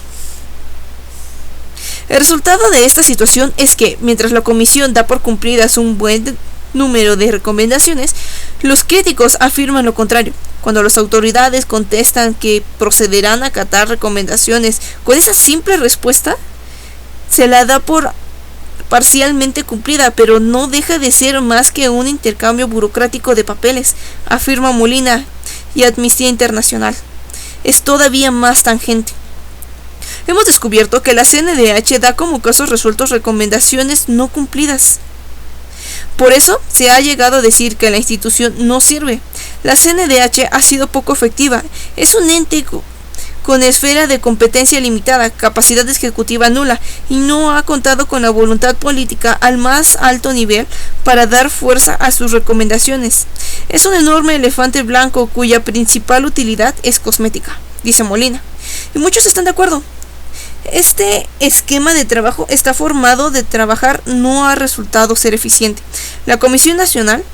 El resultado de esta situación es que, mientras la comisión da por cumplidas un buen número de recomendaciones, los críticos afirman lo contrario. Cuando las autoridades contestan que procederán a acatar recomendaciones con esa simple respuesta, se la da por parcialmente cumplida, pero no deja de ser más que un intercambio burocrático de papeles, afirma Molina, y Amnistía Internacional es todavía más tangente. Hemos descubierto que la CNDH da como casos resueltos recomendaciones no cumplidas. Por eso se ha llegado a decir que la institución no sirve. La CNDH ha sido poco efectiva. Es un ente con esfera de competencia limitada, capacidad ejecutiva nula, y no ha contado con la voluntad política al más alto nivel para dar fuerza a sus recomendaciones. Es un enorme elefante blanco cuya principal utilidad es cosmética, dice Molina, y muchos están de acuerdo. Este esquema de trabajo está formado de trabajar no ha resultado ser eficiente. La Comisión Nacional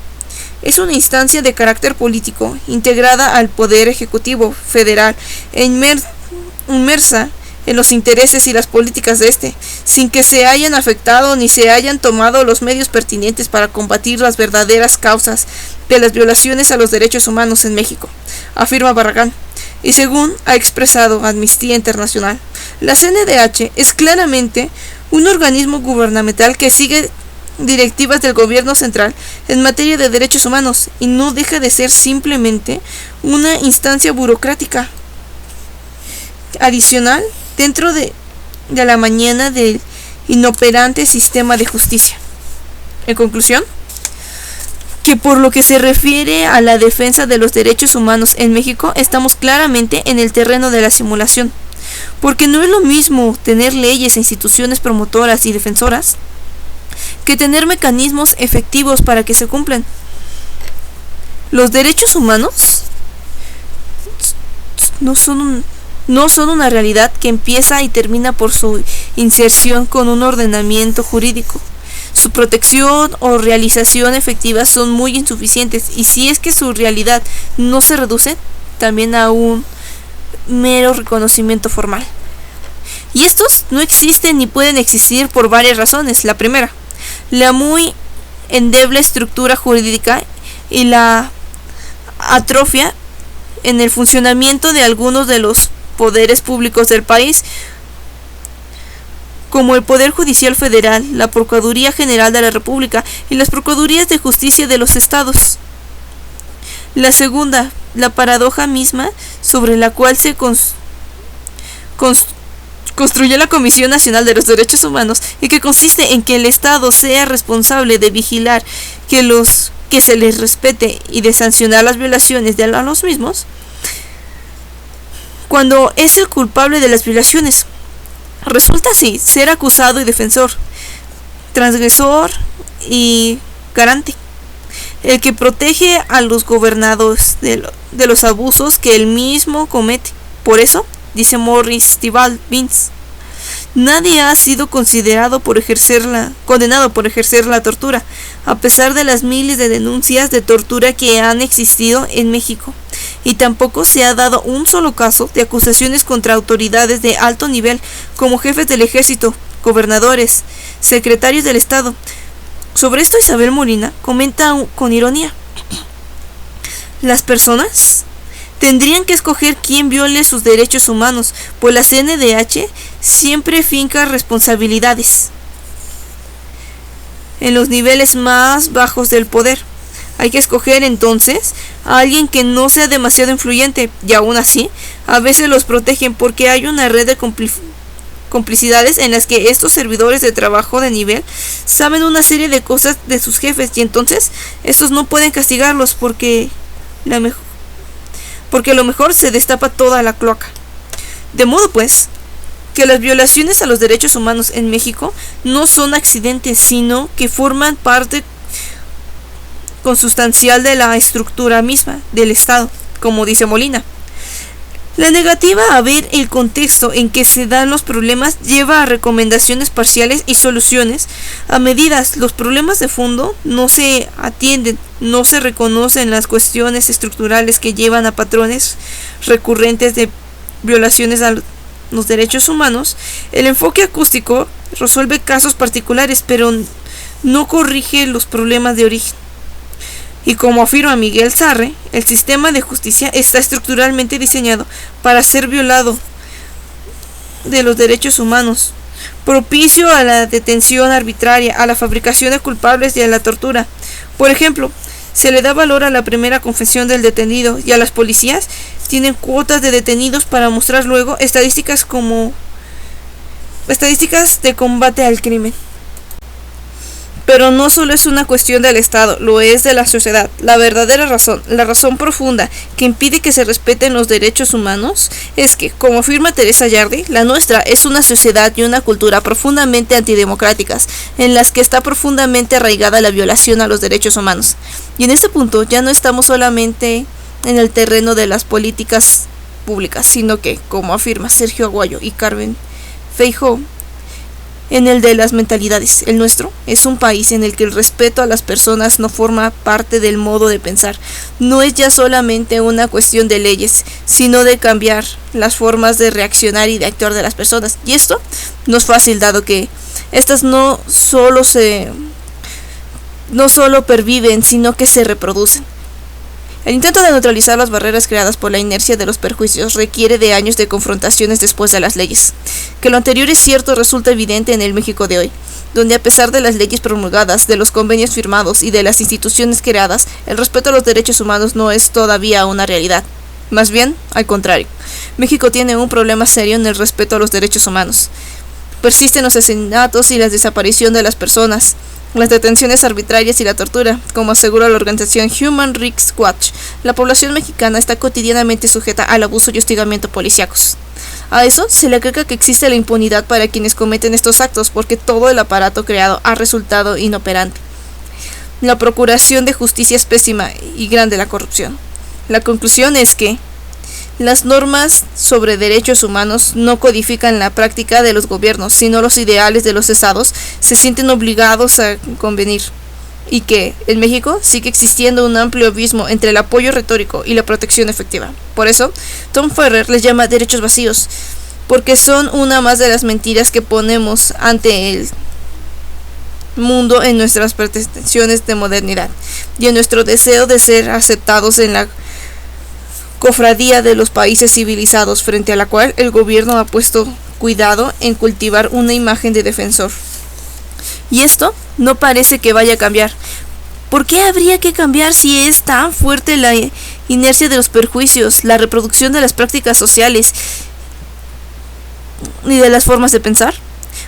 es una instancia de carácter político, integrada al Poder Ejecutivo Federal e inmersa en los intereses y las políticas de este, sin que se hayan afectado ni se hayan tomado los medios pertinentes para combatir las verdaderas causas de las violaciones a los derechos humanos en México, afirma Barragán. Y según ha expresado Amnistía Internacional, la CNDH es claramente un organismo gubernamental que sigue directivas del gobierno central en materia de derechos humanos y no deja de ser simplemente una instancia burocrática adicional dentro de la mañana del inoperante sistema de justicia. En conclusión, que por lo que se refiere a la defensa de los derechos humanos en México, estamos claramente en el terreno de la simulación, porque no es lo mismo tener leyes e instituciones promotoras y defensoras que tener mecanismos efectivos para que se cumplan. Los derechos humanos no son una realidad que empieza y termina por su inserción con un ordenamiento jurídico. Su protección o realización efectiva son muy insuficientes, y si es que su realidad no se reduce también a un mero reconocimiento formal. Y estos no existen ni pueden existir por varias razones. La primera, la muy endeble estructura jurídica y la atrofia en el funcionamiento de algunos de los poderes públicos del país, como el Poder Judicial Federal, la Procuraduría General de la República y las Procuradurías de Justicia de los estados. La segunda, la paradoja misma sobre la cual se construyó la Comisión Nacional de los Derechos Humanos, y que consiste en que el Estado sea responsable de vigilar que se les respete y de sancionar las violaciones de los mismos, cuando es el culpable de las violaciones. Resulta así ser acusado y defensor, transgresor y garante, el que protege a los gobernados de los abusos que él mismo comete. Por eso, dice Morris Tibalt Vince, nadie ha sido condenado por ejercer la tortura, a pesar de las miles de denuncias de tortura que han existido en México, y tampoco se ha dado un solo caso de acusaciones contra autoridades de alto nivel como jefes del ejército, gobernadores, secretarios del Estado. Sobre esto Isabel Molina comenta con ironía: las personas tendrían que escoger quién viole sus derechos humanos, pues la CNDH siempre finca responsabilidades en los niveles más bajos del poder. Hay que escoger entonces a alguien que no sea demasiado influyente, y aún así a veces los protegen porque hay una red de complicidades en las que estos servidores de trabajo de nivel saben una serie de cosas de sus jefes, y entonces estos no pueden castigarlos porque a lo mejor se destapa toda la cloaca. De modo pues que las violaciones a los derechos humanos en México no son accidentes, sino que forman parte consustancial de la estructura misma del Estado, como dice Molina. La negativa a ver el contexto en que se dan los problemas lleva a recomendaciones parciales y soluciones a medidas. Los problemas de fondo no se atienden, no se reconocen las cuestiones estructurales que llevan a patrones recurrentes de violaciones a los derechos humanos. El enfoque acústico resuelve casos particulares, pero no corrige los problemas de origen. Y como afirma Miguel Sarre, el sistema de justicia está estructuralmente diseñado para ser violado de los derechos humanos, propicio a la detención arbitraria, a la fabricación de culpables y a la tortura. Por ejemplo, se le da valor a la primera confesión del detenido, y a las policías tienen cuotas de detenidos para mostrar luego estadísticas de combate al crimen. Pero no solo es una cuestión del Estado, lo es de la sociedad. La verdadera razón, la razón profunda que impide que se respeten los derechos humanos es que, como afirma Teresa Yardi, la nuestra es una sociedad y una cultura profundamente antidemocráticas, en las que está profundamente arraigada la violación a los derechos humanos. Y en este punto ya no estamos solamente en el terreno de las políticas públicas, sino que, como afirma Sergio Aguayo y Carmen Feijóo, en el de las mentalidades. El nuestro es un país en el que el respeto a las personas no forma parte del modo de pensar. No es ya solamente una cuestión de leyes, sino de cambiar las formas de reaccionar y de actuar de las personas. Y esto no es fácil, dado que estas no solo perviven, sino que se reproducen. El intento de neutralizar las barreras creadas por la inercia de los perjuicios requiere de años de confrontaciones después de las leyes. Que lo anterior es cierto resulta evidente en el México de hoy, donde a pesar de las leyes promulgadas, de los convenios firmados y de las instituciones creadas, el respeto a los derechos humanos no es todavía una realidad. Más bien, al contrario, México tiene un problema serio en el respeto a los derechos humanos. Persisten los asesinatos y la desaparición de las personas. las detenciones arbitrarias y la tortura. Como asegura la organización Human Rights Watch, la población mexicana está cotidianamente sujeta al abuso y hostigamiento policíacos. A eso se le agrega que existe la impunidad para quienes cometen estos actos porque todo el aparato creado ha resultado inoperante. La procuración de justicia es pésima y grande la corrupción. La conclusión es que las normas sobre derechos humanos no codifican la práctica de los gobiernos, sino los ideales de los estados se sienten obligados a convenir, y que en México sigue existiendo un amplio abismo entre el apoyo retórico y la protección efectiva. Por eso, Tom Ferrer les llama derechos vacíos, porque son una más de las mentiras que ponemos ante el mundo en nuestras pretensiones de modernidad y en nuestro deseo de ser aceptados en la cofradía de los países civilizados, frente a la cual el gobierno ha puesto cuidado en cultivar una imagen de defensor. Y esto no parece que vaya a cambiar. ¿Por qué habría que cambiar si es tan fuerte la inercia de los perjuicios, la reproducción de las prácticas sociales y de las formas de pensar?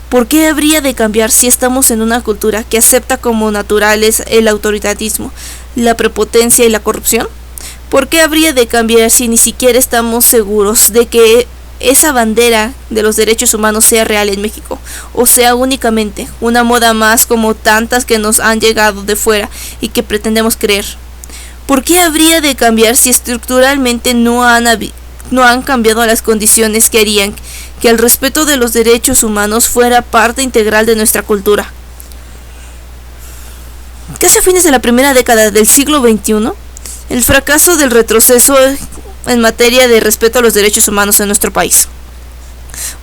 ¿Por qué habría de cambiar si estamos en una cultura que acepta como naturales el autoritarismo, la prepotencia y la corrupción? ¿Por qué habría de cambiar si ni siquiera estamos seguros de que esa bandera de los derechos humanos sea real en México, o sea únicamente una moda más como tantas que nos han llegado de fuera y que pretendemos creer? ¿Por qué habría de cambiar si estructuralmente no han cambiado las condiciones que harían que el respeto de los derechos humanos fuera parte integral de nuestra cultura? Casi a fines de la primera década del siglo XXI, el fracaso del retroceso en materia de respeto a los derechos humanos en nuestro país.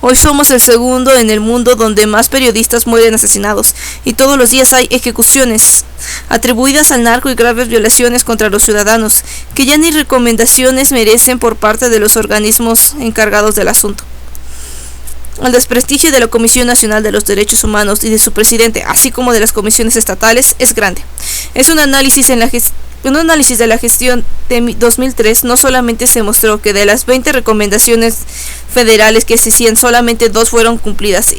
Hoy somos el segundo en el mundo donde más periodistas mueren asesinados, y todos los días hay ejecuciones atribuidas al narco y graves violaciones contra los ciudadanos, que ya ni recomendaciones merecen por parte de los organismos encargados del asunto. El desprestigio de la Comisión Nacional de los Derechos Humanos y de su presidente, así como de las comisiones estatales, es grande. Es un análisis de la gestión de 2003 no solamente se mostró que de las 20 recomendaciones federales que se hacían solamente 2 fueron cumplidas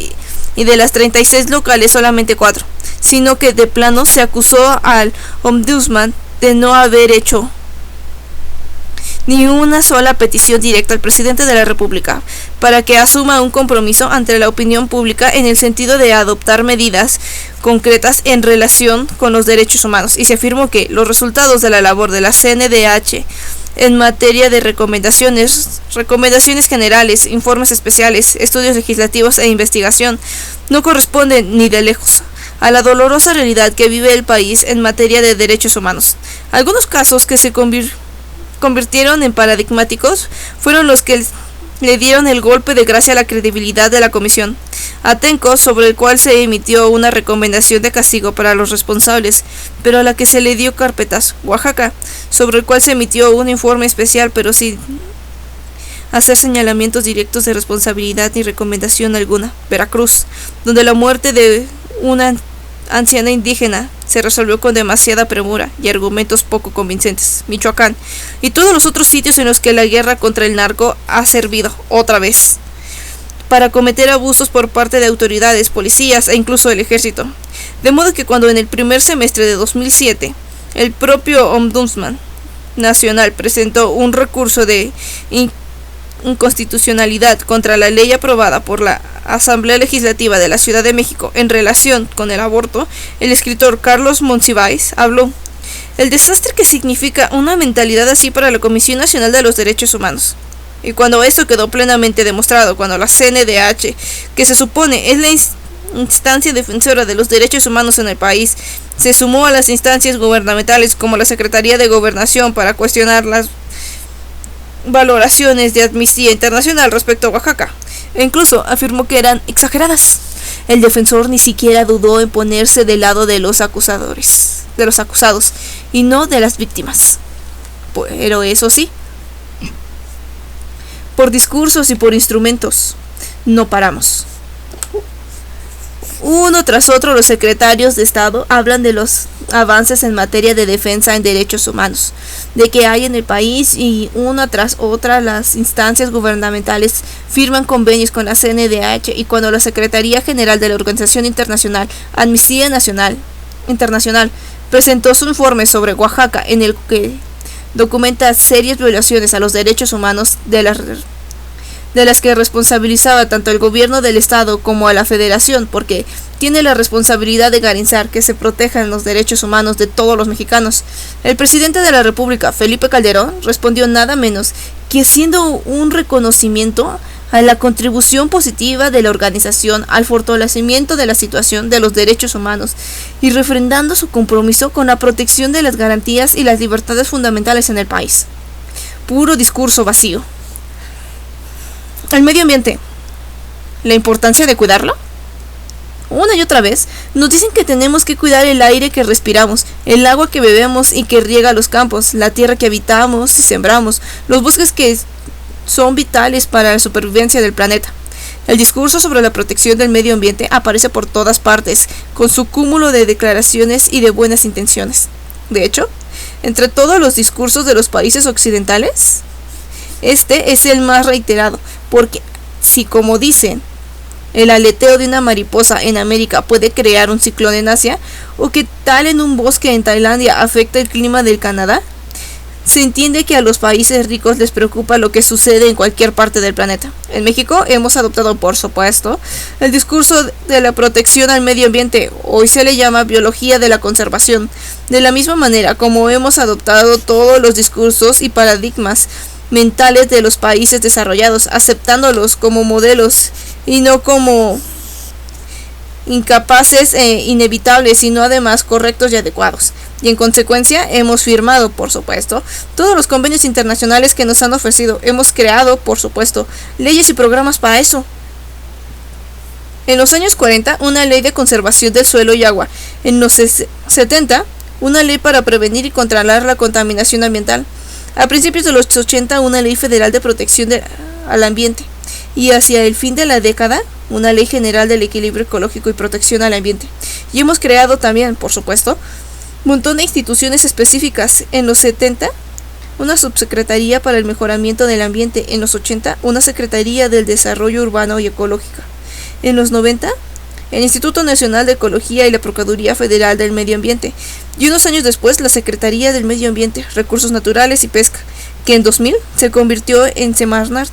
y de las 36 locales solamente 4, sino que de plano se acusó al Ombudsman de no haber hecho ni una sola petición directa al presidente de la República para que asuma un compromiso ante la opinión pública en el sentido de adoptar medidas concretas en relación con los derechos humanos, y se afirmó que los resultados de la labor de la CNDH en materia de recomendaciones generales, informes especiales, estudios legislativos e investigación no corresponden ni de lejos a la dolorosa realidad que vive el país en materia de derechos humanos. Algunos casos que se convirtieron en paradigmáticos fueron los que le dieron el golpe de gracia a la credibilidad de la comisión. Atenco, sobre el cual se emitió una recomendación de castigo para los responsables, pero a la que se le dio carpetazo. Oaxaca, sobre el cual se emitió un informe especial, pero sin hacer señalamientos directos de responsabilidad ni recomendación alguna. Veracruz, donde la muerte de una anciana indígena se resolvió con demasiada premura y argumentos poco convincentes. Michoacán y todos los otros sitios en los que la guerra contra el narco ha servido, otra vez, para cometer abusos por parte de autoridades, policías e incluso del ejército. De modo que cuando en el primer semestre de 2007 el propio Ombudsman Nacional presentó un recurso de inconstitucionalidad contra la ley aprobada por la Asamblea Legislativa de la Ciudad de México en relación con el aborto, el escritor Carlos Monsiváis habló: el desastre que significa una mentalidad así para la Comisión Nacional de los Derechos Humanos. Y cuando esto quedó plenamente demostrado, cuando la CNDH, que se supone es la instancia defensora de los derechos humanos en el país, se sumó a las instancias gubernamentales como la Secretaría de Gobernación para cuestionar las valoraciones de Amnistía Internacional respecto a Oaxaca, e incluso afirmó que eran exageradas, el defensor ni siquiera dudó en ponerse del lado de los acusados y no de las víctimas. Pero eso sí, por discursos y por instrumentos no paramos. Uno tras otro los secretarios de Estado hablan de los avances en materia de defensa en derechos humanos, de que hay en el país, y una tras otra las instancias gubernamentales firman convenios con la CNDH, y cuando la Secretaría General de la Organización Internacional Amnistía Nacional Internacional presentó su informe sobre Oaxaca, en el que documenta serias violaciones a los derechos humanos de las que responsabilizaba tanto el gobierno del estado como a la federación, porque tiene la responsabilidad de garantizar que se protejan los derechos humanos de todos los mexicanos. El presidente de la República, Felipe Calderón, respondió nada menos que haciendo un reconocimiento a la contribución positiva de la organización al fortalecimiento de la situación de los derechos humanos y refrendando su compromiso con la protección de las garantías y las libertades fundamentales en el país. Puro discurso vacío. El medio ambiente. ¿La importancia de cuidarlo? Una y otra vez nos dicen que tenemos que cuidar el aire que respiramos, el agua que bebemos y que riega los campos, la tierra que habitamos y sembramos, los bosques que son vitales para la supervivencia del planeta. El discurso sobre la protección del medio ambiente aparece por todas partes, con su cúmulo de declaraciones y de buenas intenciones. De hecho, entre todos los discursos de los países occidentales, este es el más reiterado, porque si, como dicen, el aleteo de una mariposa en América puede crear un ciclón en Asia, o que tal en un bosque en Tailandia afecta el clima del Canadá, se entiende que a los países ricos les preocupa lo que sucede en cualquier parte del planeta. En México hemos adoptado, por supuesto, el discurso de la protección al medio ambiente. Hoy se le llama biología de la conservación, de la misma manera como hemos adoptado todos los discursos y paradigmas mentales de los países desarrollados, aceptándolos como modelos y no como incapaces e inevitables, sino además correctos y adecuados. Y en consecuencia hemos firmado, por supuesto, todos los convenios internacionales que nos han ofrecido. Hemos creado, por supuesto, leyes y programas para eso. En los años 40, una ley de conservación del suelo y agua. En los 70, una ley para prevenir y controlar la contaminación ambiental. A principios de los 80, una ley federal de protección al ambiente. Y hacia el fin de la década, una ley general del equilibrio ecológico y protección al ambiente. Y hemos creado también, por supuesto, un montón de instituciones específicas. En los 70, una subsecretaría para el mejoramiento del ambiente. En los 80, una secretaría del desarrollo urbano y ecológico. En los 90, el Instituto Nacional de Ecología y la Procuraduría Federal del Medio Ambiente. Y unos años después, la Secretaría del Medio Ambiente, Recursos Naturales y Pesca, que en 2000 se convirtió en Semarnat,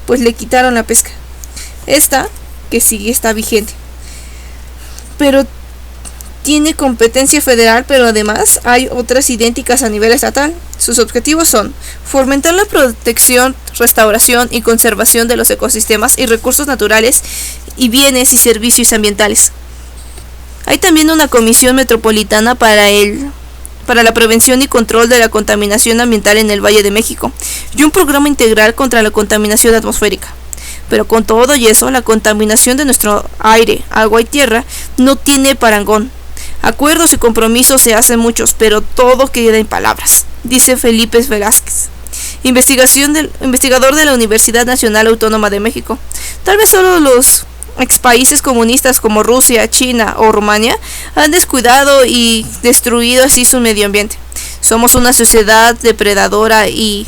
pues le quitaron la pesca. Esta, que sigue, está vigente, pero tiene competencia federal, pero además hay otras idénticas a nivel estatal. Sus objetivos son fomentar la protección, restauración y conservación de los ecosistemas y recursos naturales y bienes y servicios ambientales. Hay también una comisión metropolitana para la prevención y control de la contaminación ambiental en el Valle de México y un programa integral contra la contaminación atmosférica. Pero con todo y eso, la contaminación de nuestro aire, agua y tierra no tiene parangón. Acuerdos y compromisos se hacen muchos, pero todo queda en palabras, dice Felipe Velázquez, investigador de la Universidad Nacional Autónoma de México. Tal vez solo los expaíses comunistas como Rusia, China o Rumania han descuidado y destruido así su medio ambiente. Somos una sociedad depredadora y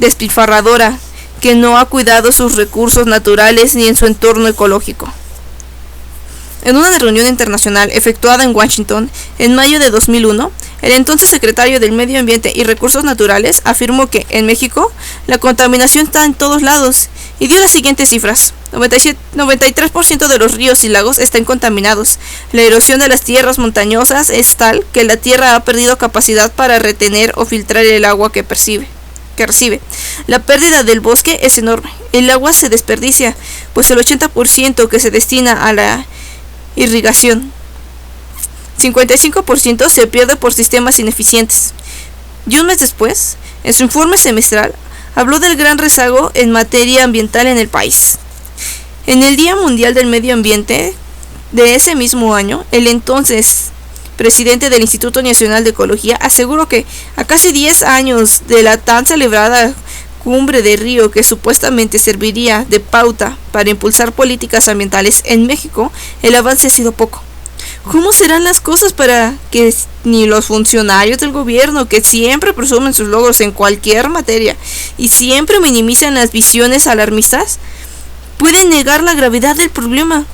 despilfarradora que no ha cuidado sus recursos naturales ni en su entorno ecológico. En una reunión internacional efectuada en Washington en mayo de 2001, el entonces secretario del Medio Ambiente y Recursos Naturales afirmó que en México la contaminación está en todos lados y dio las siguientes cifras. 93% de los ríos y lagos están contaminados. La erosión de las tierras montañosas es tal que la tierra ha perdido capacidad para retener o filtrar el agua que recibe. La pérdida del bosque es enorme. El agua se desperdicia, pues el 80% que se destina a la irrigación, 55% se pierde por sistemas ineficientes. Y un mes después, en su informe semestral, habló del gran rezago en materia ambiental en el país. En el Día Mundial del Medio Ambiente de ese mismo año, el entonces presidente del Instituto Nacional de Ecología aseguró que a casi 10 años de la tan celebrada Cumbre de Río, que supuestamente serviría de pauta para impulsar políticas ambientales en México, el avance ha sido poco. ¿Cómo serán las cosas para que ni los funcionarios del gobierno, que siempre presumen sus logros en cualquier materia y siempre minimizan las visiones alarmistas, pueden negar la gravedad del problema?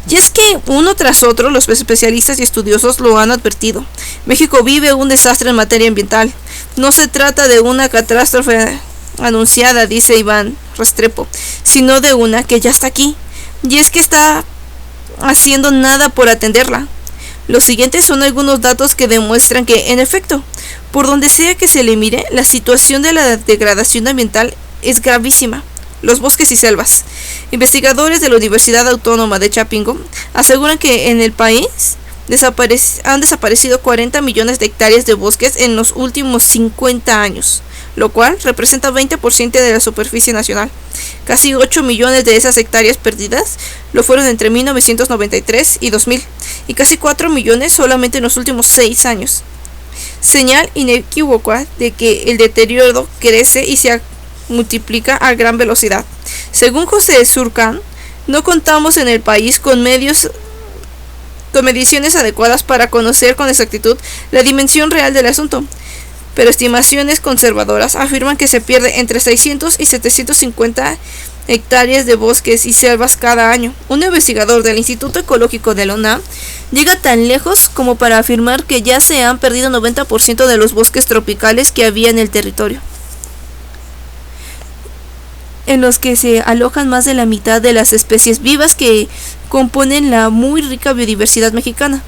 Y es que uno tras otro los especialistas y estudiosos lo han advertido. México vive un desastre en materia ambiental. No se trata de una catástrofe anunciada, dice Iván Restrepo, sino de una que ya está aquí. Y es que está haciendo nada por atenderla. Los siguientes son algunos datos que demuestran que, en efecto, por donde sea que se le mire, la situación de la degradación ambiental es gravísima. Los bosques y selvas. Investigadores de la Universidad Autónoma de Chapingo aseguran que en el país han desaparecido 40 millones de hectáreas de bosques en los últimos 50 años, lo cual representa 20% de la superficie nacional. Casi 8 millones de esas hectáreas perdidas lo fueron entre 1993 y 2000, y casi 4 millones solamente en los últimos 6 años. Señal inequívoca de que el deterioro crece y se multiplica a gran velocidad. Según José Surcan, no contamos en el país con mediciones adecuadas para conocer con exactitud la dimensión real del asunto, pero estimaciones conservadoras afirman que se pierde entre 600 y 750 hectáreas de bosques y selvas cada año. Un investigador del Instituto Ecológico de la UNAM llega tan lejos como para afirmar que ya se han perdido 90% de los bosques tropicales que había en el territorio, en los que se alojan más de la mitad de las especies vivas que componen la muy rica biodiversidad mexicana.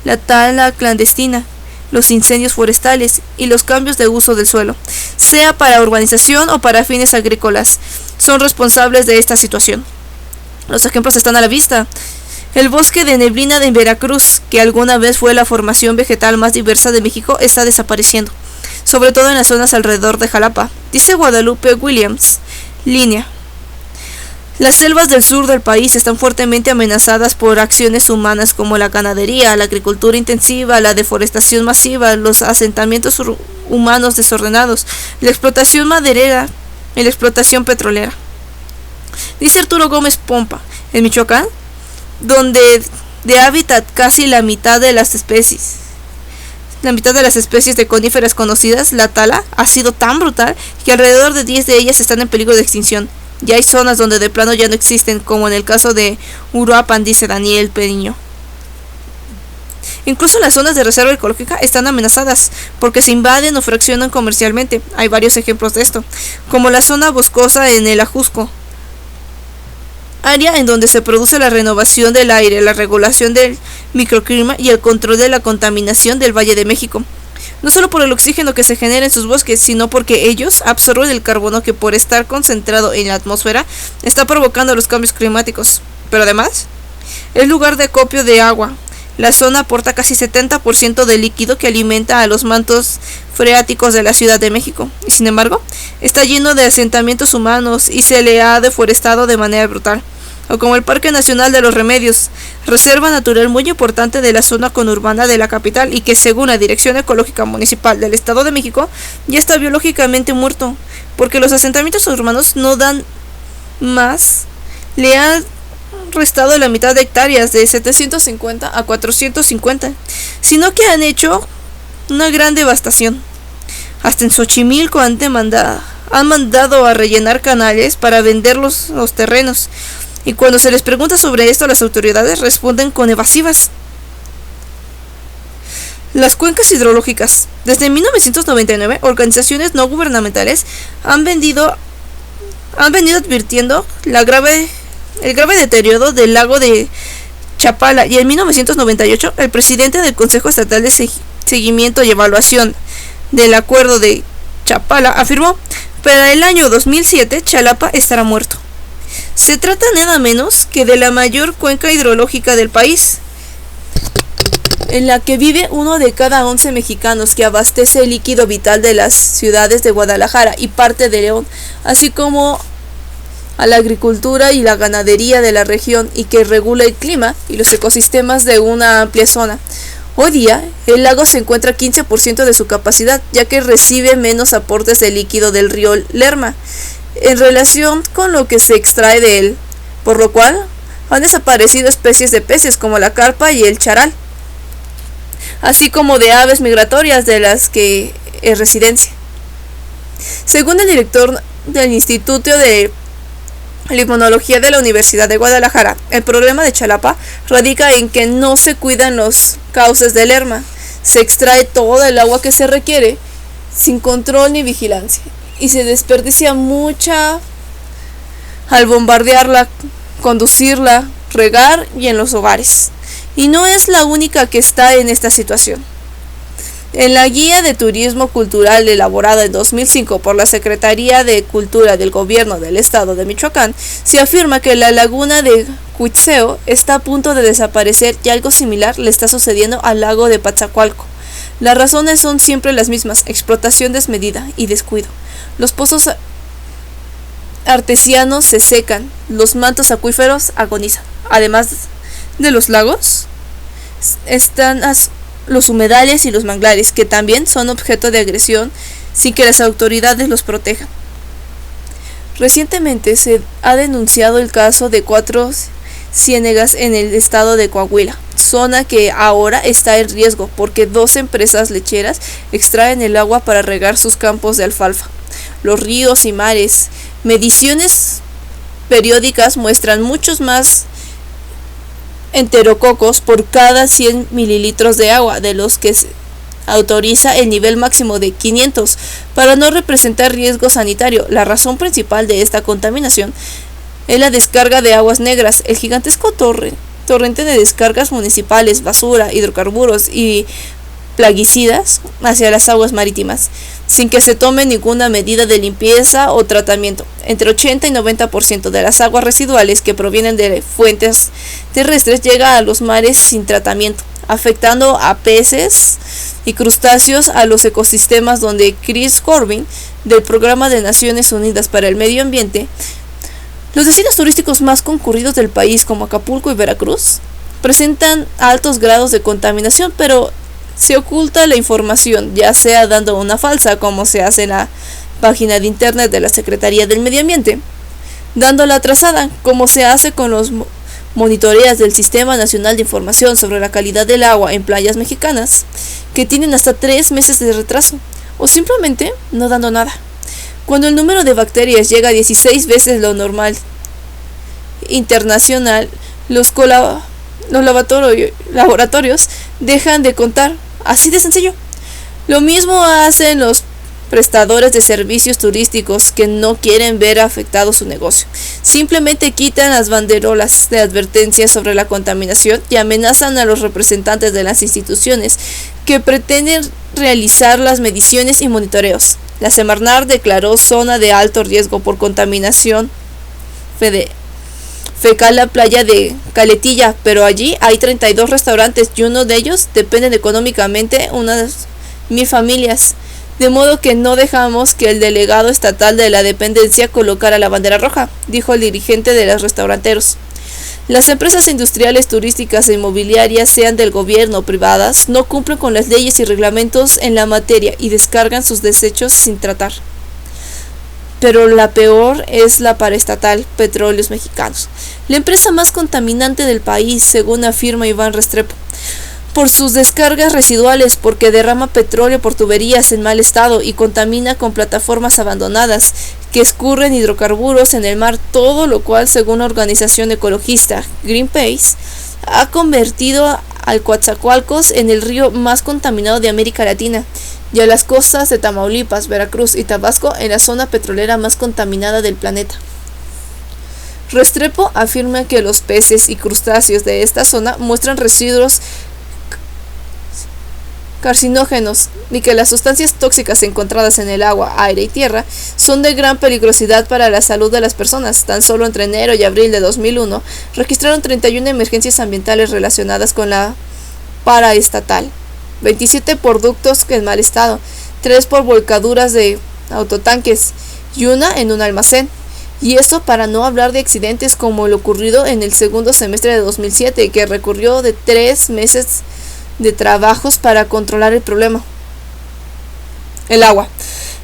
La tala clandestina, los incendios forestales y los cambios de uso del suelo, sea para urbanización o para fines agrícolas, son responsables de esta situación. Los ejemplos están a la vista. El bosque de neblina de Veracruz, que alguna vez fue la formación vegetal más diversa de México, está desapareciendo, sobre todo en las zonas alrededor de Jalapa, dice Guadalupe Williams. Línea. Las selvas del sur del país están fuertemente amenazadas por acciones humanas como la ganadería, la agricultura intensiva, la deforestación masiva, los asentamientos humanos desordenados, la explotación maderera y la explotación petrolera. Dice Arturo Gómez Pompa, en Michoacán, donde de hábitat casi la mitad de las especies de coníferas conocidas, la tala ha sido tan brutal que alrededor de 10 de ellas están en peligro de extinción. Ya hay zonas donde de plano ya no existen, como en el caso de Uruapan, dice Daniel Periño. Incluso las zonas de reserva ecológica están amenazadas porque se invaden o fraccionan comercialmente. Hay varios ejemplos de esto, como la zona boscosa en el Ajusco, área en donde se produce la renovación del aire, la regulación del microclima y el control de la contaminación del Valle de México. No solo por el oxígeno que se genera en sus bosques, sino porque ellos absorben el carbono que por estar concentrado en la atmósfera está provocando los cambios climáticos. Pero además, es lugar de acopio de agua. La zona aporta casi 70% del líquido que alimenta a los mantos freáticos de la Ciudad de México, y sin embargo, está lleno de asentamientos humanos y se le ha deforestado de manera brutal. O como el Parque Nacional de los Remedios, reserva natural muy importante de la zona conurbana de la capital y que según la Dirección Ecológica Municipal del Estado de México ya está biológicamente muerto, porque los asentamientos urbanos no dan más, le han restado la mitad de hectáreas de 750 a 450, sino que han hecho una gran devastación. Hasta en Xochimilco han mandado a rellenar canales para vender los terrenos, y cuando se les pregunta sobre esto, las autoridades responden con evasivas. Las cuencas hidrológicas. Desde 1999, organizaciones no gubernamentales han venido advirtiendo el grave deterioro del lago de Chapala, y en 1998 el presidente del Consejo Estatal de Seguimiento y Evaluación del Acuerdo de Chapala afirmó: para el año 2007 Chalapa estará muerto. Se trata nada menos que de la mayor cuenca hidrológica del país, en la que vive 1 de cada 11 mexicanos, que abastece el líquido vital de las ciudades de Guadalajara y parte de León, así como a la agricultura y la ganadería de la región, y que regula el clima y los ecosistemas de una amplia zona. Hoy día, el lago se encuentra a 15% de su capacidad, ya que recibe menos aportes de líquido del río Lerma en relación con lo que se extrae de él, por lo cual han desaparecido especies de peces como la carpa y el charal, así como de aves migratorias de las que es residencia. Según el director del Instituto de Limnología de la Universidad de Guadalajara. El problema de Chalapa radica en que no se cuidan los cauces del Lerma. Se extrae todo el agua que se requiere sin control ni vigilancia y se desperdicia mucha al bombardearla, conducirla, regar y en los hogares. Y no es la única que está en esta situación. En la Guía de Turismo Cultural elaborada en 2005 por la Secretaría de Cultura del Gobierno del Estado de Michoacán, se afirma que la laguna de Cuitzeo está a punto de desaparecer y algo similar le está sucediendo al lago de Patzacualco. Las razones son siempre las mismas: explotación desmedida y descuido. Los pozos artesianos se secan, los mantos acuíferos agonizan. Además de los lagos, están los humedales y los manglares, que también son objeto de agresión sin que las autoridades los protejan. Recientemente se ha denunciado el caso de 4 ciénegas en el estado de Coahuila, zona que ahora está en riesgo porque 2 empresas lecheras extraen el agua para regar sus campos de alfalfa. Los ríos y mares. Mediciones periódicas muestran muchos más enterococos por cada 100 mililitros de agua, de los que se autoriza el nivel máximo de 500 para no representar riesgo sanitario. La razón principal de esta contaminación es la descarga de aguas negras, el gigantesco torrente de descargas municipales, basura, hidrocarburos y plaguicidas hacia las aguas marítimas, sin que se tome ninguna medida de limpieza o tratamiento. Entre 80 y 90% de las aguas residuales que provienen de fuentes terrestres llega a los mares sin tratamiento, afectando a peces y crustáceos, a los ecosistemas, donde Chris Corbin, del Programa de Naciones Unidas para el Medio Ambiente, los destinos turísticos más concurridos del país, como Acapulco y Veracruz, presentan altos grados de contaminación, pero se oculta la información, ya sea dando una falsa, como se hace en la página de internet de la Secretaría del Medio Ambiente, dándola trazada, como se hace con los monitoreas del Sistema Nacional de Información sobre la Calidad del Agua en playas mexicanas, que tienen hasta 3 meses de retraso, o simplemente no dando nada. Cuando el número de bacterias llega a 16 veces lo normal internacional, los laboratorios dejan de contar. Así de sencillo. Lo mismo hacen los prestadores de servicios turísticos que no quieren ver afectado su negocio. Simplemente quitan las banderolas de advertencia sobre la contaminación y amenazan a los representantes de las instituciones que pretenden realizar las mediciones y monitoreos. La Semarnat declaró zona de alto riesgo por contaminación fecal la playa de Caletilla, pero allí hay 32 restaurantes y uno de ellos dependen económicamente unas 1000 familias, de modo que no dejamos que el delegado estatal de la dependencia colocara la bandera roja, dijo el dirigente de los restauranteros. Las empresas industriales, turísticas e inmobiliarias, sean del gobierno o privadas, no cumplen con las leyes y reglamentos en la materia y descargan sus desechos sin tratar. Pero la peor es la paraestatal Petróleos Mexicanos, la empresa más contaminante del país, según afirma Iván Restrepo, por sus descargas residuales, porque derrama petróleo por tuberías en mal estado y contamina con plataformas abandonadas que escurren hidrocarburos en el mar, todo lo cual, según la organización ecologista Greenpeace, ha convertido al Coatzacoalcos en el río más contaminado de América Latina, y a las costas de Tamaulipas, Veracruz y Tabasco en la zona petrolera más contaminada del planeta. Restrepo afirma que los peces y crustáceos de esta zona muestran residuos carcinógenos y que las sustancias tóxicas encontradas en el agua, aire y tierra son de gran peligrosidad para la salud de las personas. Tan solo entre enero y abril de 2001 registraron 31 emergencias ambientales relacionadas con la paraestatal, 27 por ductos en mal estado, 3 por volcaduras de autotanques y 1 en un almacén. Y eso para no hablar de accidentes como lo ocurrido en el segundo semestre de 2007, que recurrió de 3 meses de trabajos para controlar el problema. El agua.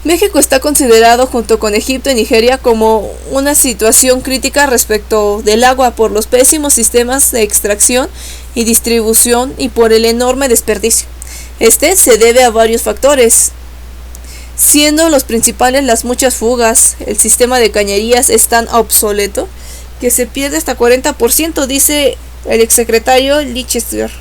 México está considerado junto con Egipto y Nigeria como una situación crítica respecto del agua por los pésimos sistemas de extracción y distribución y por el enorme desperdicio. Este se debe a varios factores. siendo los principales las muchas fugas. El sistema de cañerías es tan obsoleto que se pierde hasta 40%, dice el exsecretario Lichester,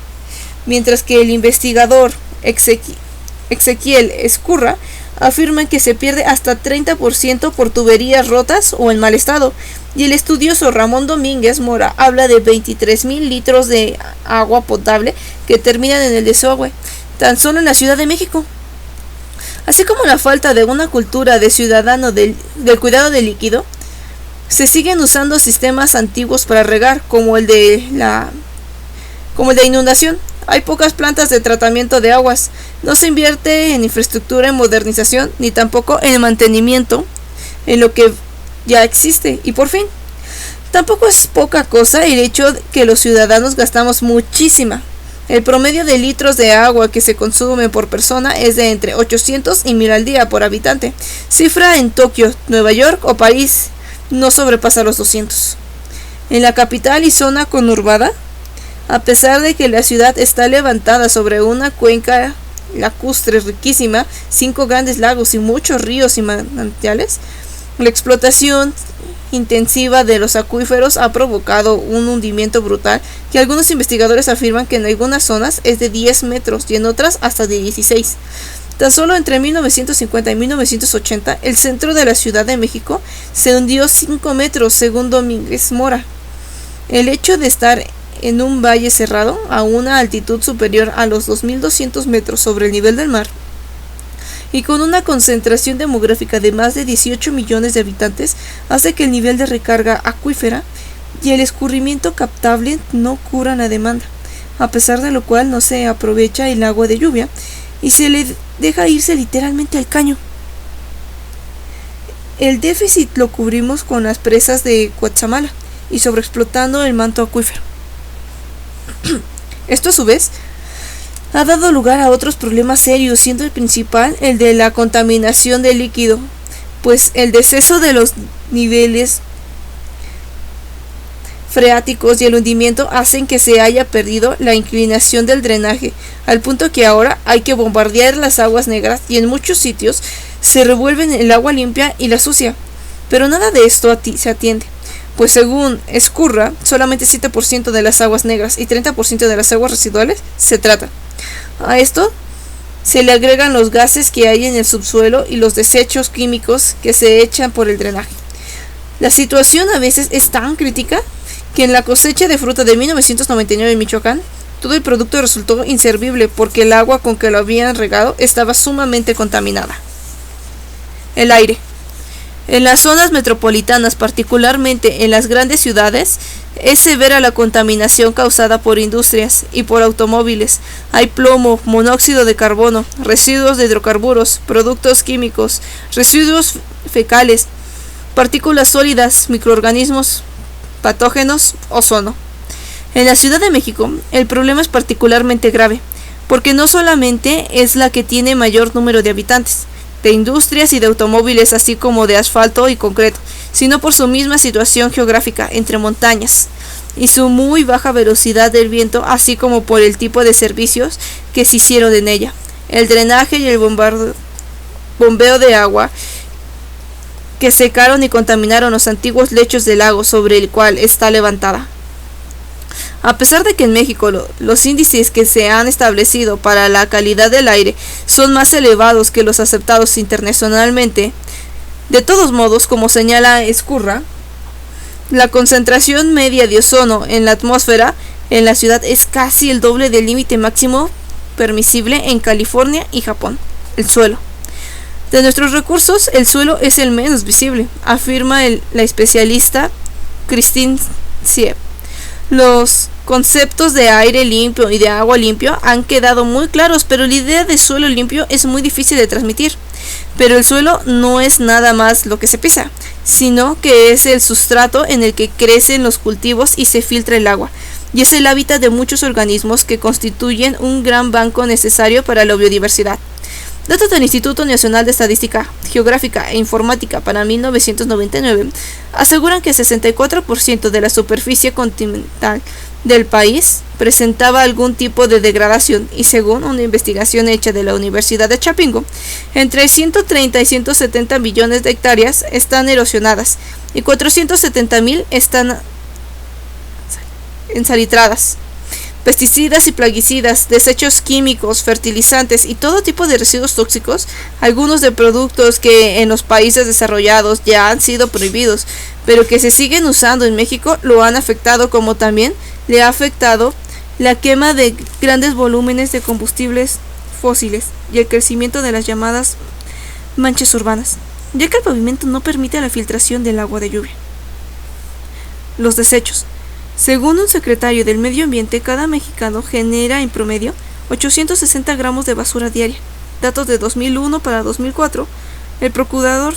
mientras que el investigador Ezequiel Escurra afirma que se pierde hasta 30% por tuberías rotas o en mal estado, y el estudioso Ramón Domínguez Mora habla de 23,000 litros de agua potable que terminan en el desagüe, tan solo en la Ciudad de México. Así como la falta de una cultura de ciudadano del cuidado del líquido, se siguen usando sistemas antiguos para regar, como el de inundación. Hay pocas plantas de tratamiento de aguas, no se invierte en infraestructura, en modernización, ni tampoco en el mantenimiento en lo que ya existe. Y por fin, tampoco es poca cosa el hecho de que los ciudadanos gastamos muchísima. El promedio de litros de agua que se consume por persona es de entre 800 y 1000 al día por habitante. Cifra en Tokio, Nueva York o París no sobrepasa los 200. En la capital y zona conurbada, a pesar de que la ciudad está levantada sobre una cuenca lacustre riquísima, 5 grandes lagos y muchos ríos y manantiales, la explotación intensiva de los acuíferos ha provocado un hundimiento brutal que algunos investigadores afirman que en algunas zonas es de 10 metros y en otras hasta de 16. Tan solo entre 1950 y 1980, el centro de la Ciudad de México se hundió 5 metros, según Domínguez Mora. El hecho de estar en un valle cerrado a una altitud superior a los 2200 metros sobre el nivel del mar y con una concentración demográfica de más de 18 millones de habitantes hace que el nivel de recarga acuífera y el escurrimiento captable no curan la demanda, a pesar de lo cual no se aprovecha el agua de lluvia y se le deja irse literalmente al caño. El déficit lo cubrimos con las presas de Cuatzamala y sobreexplotando el manto acuífero. Esto a su vez ha dado lugar a otros problemas serios, siendo el principal el de la contaminación del líquido, pues el deceso de los niveles freáticos y el hundimiento hacen que se haya perdido la inclinación del drenaje, al punto que ahora hay que bombardear las aguas negras y en muchos sitios se revuelven el agua limpia y la sucia, pero nada de esto se atiende. Pues según Escurra, solamente 7% de las aguas negras y 30% de las aguas residuales se tratan. A esto se le agregan los gases que hay en el subsuelo y los desechos químicos que se echan por el drenaje. La situación a veces es tan crítica que en la cosecha de fruta de 1999 en Michoacán, todo el producto resultó inservible porque el agua con que lo habían regado estaba sumamente contaminada. El aire. En las zonas metropolitanas, particularmente en las grandes ciudades, es severa la contaminación causada por industrias y por automóviles. Hay plomo, monóxido de carbono, residuos de hidrocarburos, productos químicos, residuos fecales, partículas sólidas, microorganismos patógenos, ozono. En la Ciudad de México, el problema es particularmente grave, porque no solamente es la que tiene mayor número de habitantes, de industrias y de automóviles, así como de asfalto y concreto, sino por su misma situación geográfica entre montañas y su muy baja velocidad del viento, así como por el tipo de servicios que se hicieron en ella, el drenaje y el bombeo de agua que secaron y contaminaron los antiguos lechos del lago sobre el cual está levantada. A pesar de que en México los índices que se han establecido para la calidad del aire son más elevados que los aceptados internacionalmente, de todos modos, como señala Escurra, la concentración media de ozono en la atmósfera en la ciudad es casi el doble del límite máximo permisible en California y Japón. El suelo. De nuestros recursos, el suelo es el menos visible, afirma la especialista Christine Sieb. Los conceptos de aire limpio y de agua limpio han quedado muy claros, pero la idea de suelo limpio es muy difícil de transmitir. Pero el suelo no es nada más lo que se pisa, sino que es el sustrato en el que crecen los cultivos y se filtra el agua, y es el hábitat de muchos organismos que constituyen un gran banco necesario para la biodiversidad. Datos del Instituto Nacional de Estadística Geográfica e Informática para 1999 aseguran que el 64% de la superficie continental del país presentaba algún tipo de degradación y según una investigación hecha de la Universidad de Chapingo, entre 130 y 170 millones de hectáreas están erosionadas y 470.000 están ensalitradas. Pesticidas y plaguicidas, desechos químicos, fertilizantes y todo tipo de residuos tóxicos, algunos de productos que en los países desarrollados ya han sido prohibidos, pero que se siguen usando en México, lo han afectado, como también le ha afectado la quema de grandes volúmenes de combustibles fósiles y el crecimiento de las llamadas manchas urbanas, ya que el pavimento no permite la filtración del agua de lluvia. Los desechos. Según un secretario del Medio Ambiente, cada mexicano genera en promedio 860 gramos de basura diaria. Datos de 2001 para 2004, el Procurador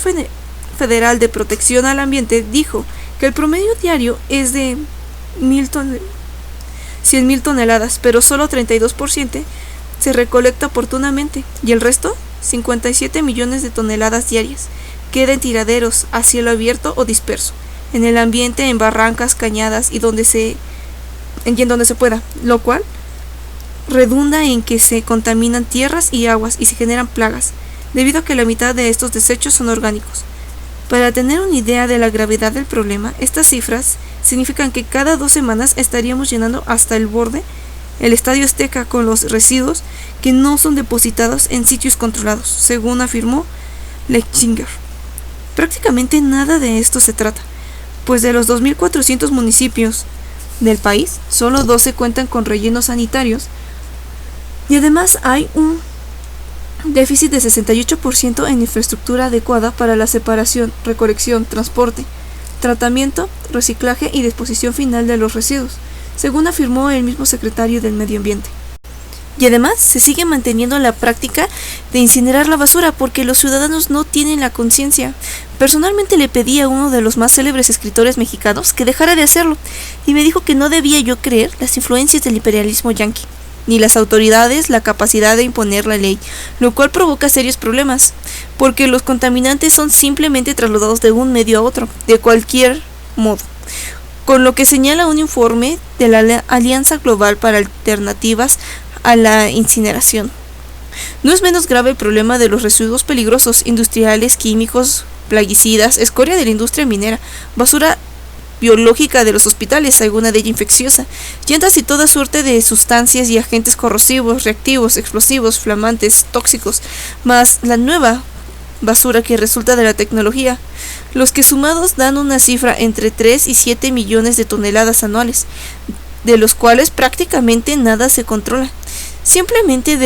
Federal de Protección al Ambiente dijo que el promedio diario es de 100.000 toneladas, pero solo 32% se recolecta oportunamente y el resto, 57 millones de toneladas diarias, queda en tiraderos a cielo abierto o disperso en el ambiente, en barrancas, cañadas y donde se pueda, lo cual redunda en que se contaminan tierras y aguas y se generan plagas, debido a que la mitad de estos desechos son orgánicos. Para tener una idea de la gravedad del problema, estas cifras significan que cada 2 semanas estaríamos llenando hasta el borde el Estadio Azteca con los residuos que no son depositados en sitios controlados, según afirmó Lechinger. Prácticamente nada de esto se trata, pues de los 2.400 municipios del país, solo 12 cuentan con rellenos sanitarios y además hay un déficit de 68% en infraestructura adecuada para la separación, recolección, transporte, tratamiento, reciclaje y disposición final de los residuos, según afirmó el mismo secretario del Medio Ambiente. Y además se sigue manteniendo la práctica de incinerar la basura porque los ciudadanos no tienen la conciencia. Personalmente le pedí a uno de los más célebres escritores mexicanos que dejara de hacerlo y me dijo que no debía yo creer las influencias del imperialismo yanqui, ni las autoridades la capacidad de imponer la ley, lo cual provoca serios problemas, porque los contaminantes son simplemente trasladados de un medio a otro, de cualquier modo. Con lo que señala un informe de la Alianza Global para Alternativas a la Incineración. No es menos grave el problema de los residuos peligrosos, industriales, químicos, plaguicidas, escoria de la industria minera, basura biológica de los hospitales, alguna de ella infecciosa, llantas y toda suerte de sustancias y agentes corrosivos, reactivos, explosivos, flamantes, tóxicos, más la nueva basura que resulta de la tecnología, los que sumados dan una cifra entre 3 y 7 millones de toneladas anuales, de los cuales prácticamente nada se controla. Simplemente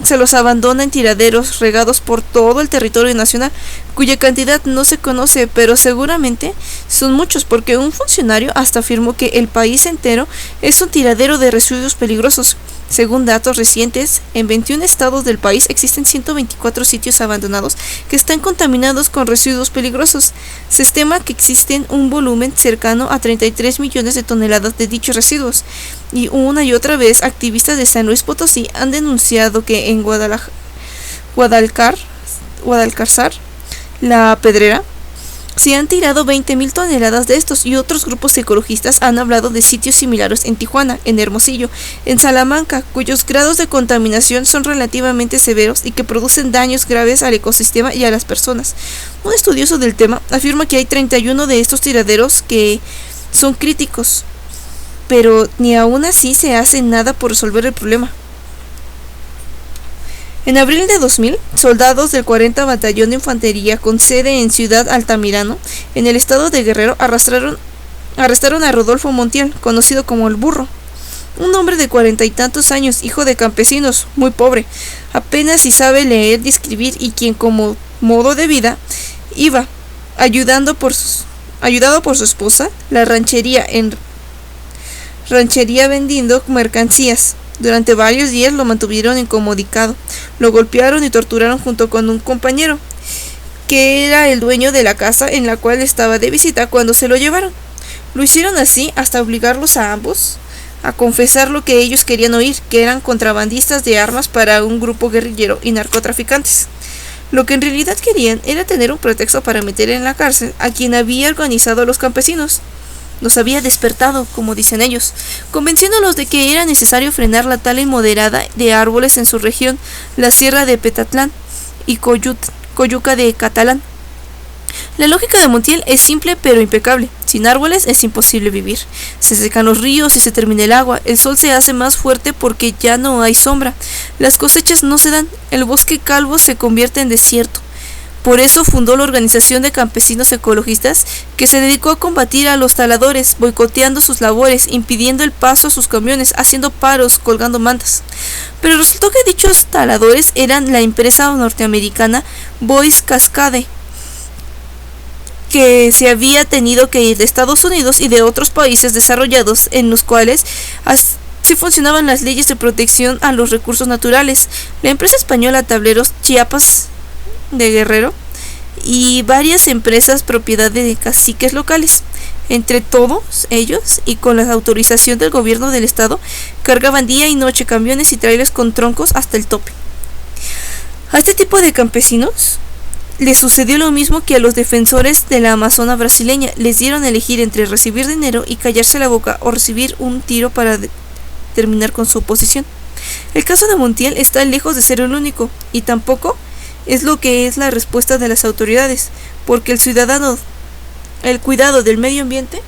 se los abandona en tiraderos regados por todo el territorio nacional, cuya cantidad no se conoce, pero seguramente son muchos, porque un funcionario hasta afirmó que el país entero es un tiradero de residuos peligrosos. Según datos recientes, en 21 estados del país existen 124 sitios abandonados que están contaminados con residuos peligrosos. Se estima que existen un volumen cercano a 33 millones de toneladas de dichos residuos, y una y otra vez activistas de San Luis Potosí han denunciado que en Guadalcar, La Pedrera, se han tirado 20.000 toneladas de estos, y otros grupos ecologistas han hablado de sitios similares en Tijuana, en Hermosillo, en Salamanca, cuyos grados de contaminación son relativamente severos y que producen daños graves al ecosistema y a las personas. Un estudioso del tema afirma que hay 31 de estos tiraderos que son críticos, pero ni aún así se hace nada por resolver el problema. En abril de 2000, soldados del 40 Batallón de Infantería con sede en Ciudad Altamirano, en el estado de Guerrero, arrestaron a Rodolfo Montiel, conocido como el Burro, un hombre de 40 y tantos años, hijo de campesinos, muy pobre, apenas si sabe leer y escribir, y quien como modo de vida iba ayudado por su esposa, la ranchería vendiendo mercancías. Durante varios días lo mantuvieron incomunicado, lo golpearon y torturaron junto con un compañero, que era el dueño de la casa en la cual estaba de visita cuando se lo llevaron. Lo hicieron así hasta obligarlos a ambos a confesar lo que ellos querían oír, que eran contrabandistas de armas para un grupo guerrillero y narcotraficantes. Lo que en realidad querían era tener un pretexto para meter en la cárcel a quien había organizado a los campesinos. los había despertado, como dicen ellos, convenciéndolos de que era necesario frenar la tala inmoderada de árboles en su región, la sierra de Petatlán y Coyuca de Catalán. La lógica de Montiel es simple pero impecable. Sin árboles es imposible vivir. Se secan los ríos y se termina el agua. El sol se hace más fuerte porque ya no hay sombra. Las cosechas no se dan. El bosque calvo se convierte en desierto. Por eso fundó la Organización de Campesinos Ecologistas, que se dedicó a combatir a los taladores, boicoteando sus labores, impidiendo el paso a sus camiones, haciendo paros, colgando mantas. Pero resultó que dichos taladores eran la empresa norteamericana Boise Cascade, que se había tenido que ir de Estados Unidos y de otros países desarrollados en los cuales así funcionaban las leyes de protección a los recursos naturales. La empresa española Tableros Chiapas de Guerrero y varias empresas propiedad de caciques locales. Entre todos ellos y con la autorización del gobierno del estado, cargaban día y noche camiones y trailers con troncos hasta el tope. A este tipo de campesinos les sucedió lo mismo que a los defensores de la Amazona brasileña. Les dieron a elegir entre recibir dinero y callarse la boca o recibir un tiro para terminar con su oposición. El caso de Montiel está lejos de ser el único, y tampoco es lo que es la respuesta de las autoridades, porque el cuidado del medio ambiente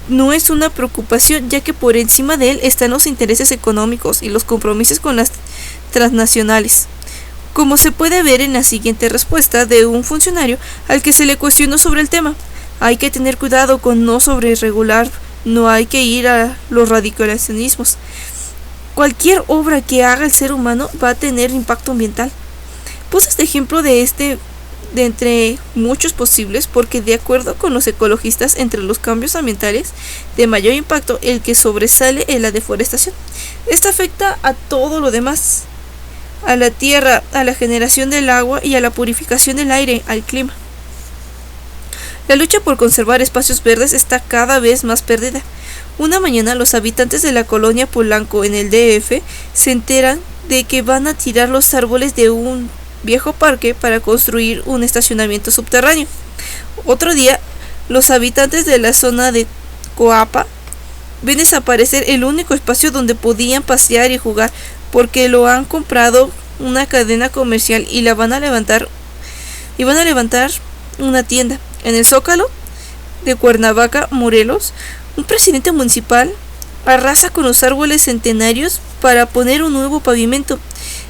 no es una preocupación, ya que por encima de él están los intereses económicos y los compromisos con las transnacionales, como se puede ver en la siguiente respuesta de un funcionario al que se le cuestionó sobre el tema. Hay que tener cuidado con no sobreregular, no hay que ir a los radicalizacionismos. Cualquier obra que haga el ser humano va a tener impacto ambiental. Puse este ejemplo de entre muchos posibles porque, de acuerdo con los ecologistas, entre los cambios ambientales de mayor impacto, el que sobresale es la deforestación. Esta afecta a todo lo demás, a la tierra, a la generación del agua y a la purificación del aire, al clima. La lucha por conservar espacios verdes está cada vez más perdida. Una mañana los habitantes de la colonia Polanco en el DF se enteran de que van a tirar los árboles de un viejo parque para construir un estacionamiento subterráneo. Otro día, los habitantes de la zona de Coapa ven desaparecer el único espacio donde podían pasear y jugar, porque lo han comprado una cadena comercial y van a levantar una tienda. En el Zócalo de Cuernavaca, Morelos, un presidente municipal arrasa con los árboles centenarios para poner un nuevo pavimento.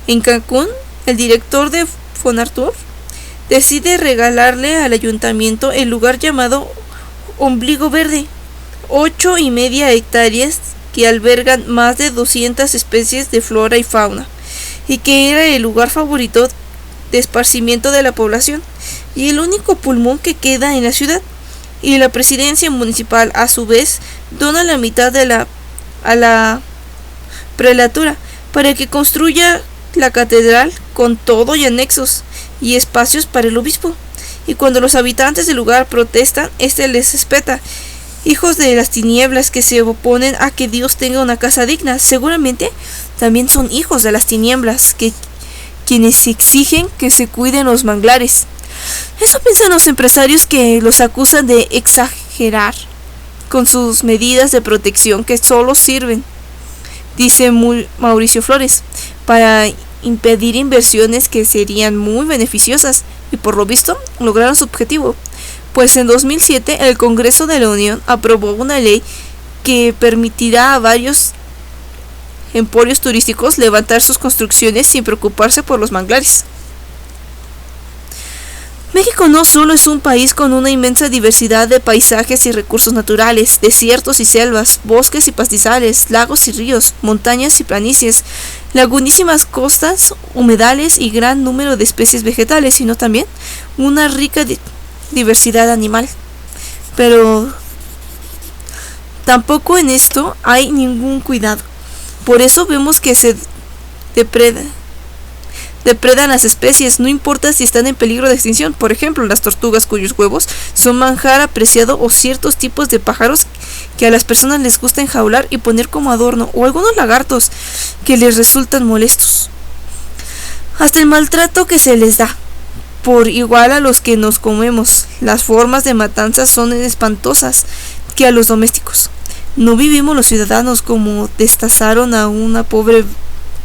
En Cancún, el director de Fonartur decide regalarle al ayuntamiento el lugar llamado Ombligo Verde, 8,5 hectáreas que albergan más de 200 especies de flora y fauna, y que era el lugar favorito de esparcimiento de la población y el único pulmón que queda en la ciudad. Y la presidencia municipal, a su vez, dona la mitad a la prelatura para que construya la catedral con todo y anexos y espacios para el obispo. Y cuando los habitantes del lugar protestan, este les espeta: hijos de las tinieblas que se oponen a que Dios tenga una casa digna, seguramente también son hijos de las tinieblas quienes exigen que se cuiden los manglares. Eso piensan los empresarios, que los acusan de exagerar con sus medidas de protección, que solo sirven, dice Mauricio Flores, para impedir inversiones que serían muy beneficiosas, y por lo visto lograron su objetivo, pues en 2007 el Congreso de la Unión aprobó una ley que permitirá a varios emporios turísticos levantar sus construcciones sin preocuparse por los manglares. México no solo es un país con una inmensa diversidad de paisajes y recursos naturales, desiertos y selvas, bosques y pastizales, lagos y ríos, montañas y planicies, lagunísimas costas, humedales y gran número de especies vegetales, sino también una rica diversidad animal. Pero tampoco en esto hay ningún cuidado. Por eso vemos que se depredan las especies, no importa si están en peligro de extinción. Por ejemplo, las tortugas, cuyos huevos son manjar apreciado, o ciertos tipos de pájaros que a las personas les gusta enjaular y poner como adorno, o algunos lagartos que les resultan molestos. Hasta el maltrato que se les da por igual a los que nos comemos. Las formas de matanza son espantosas, que a los domésticos. ¿No vivimos los ciudadanos como destazaron a una pobre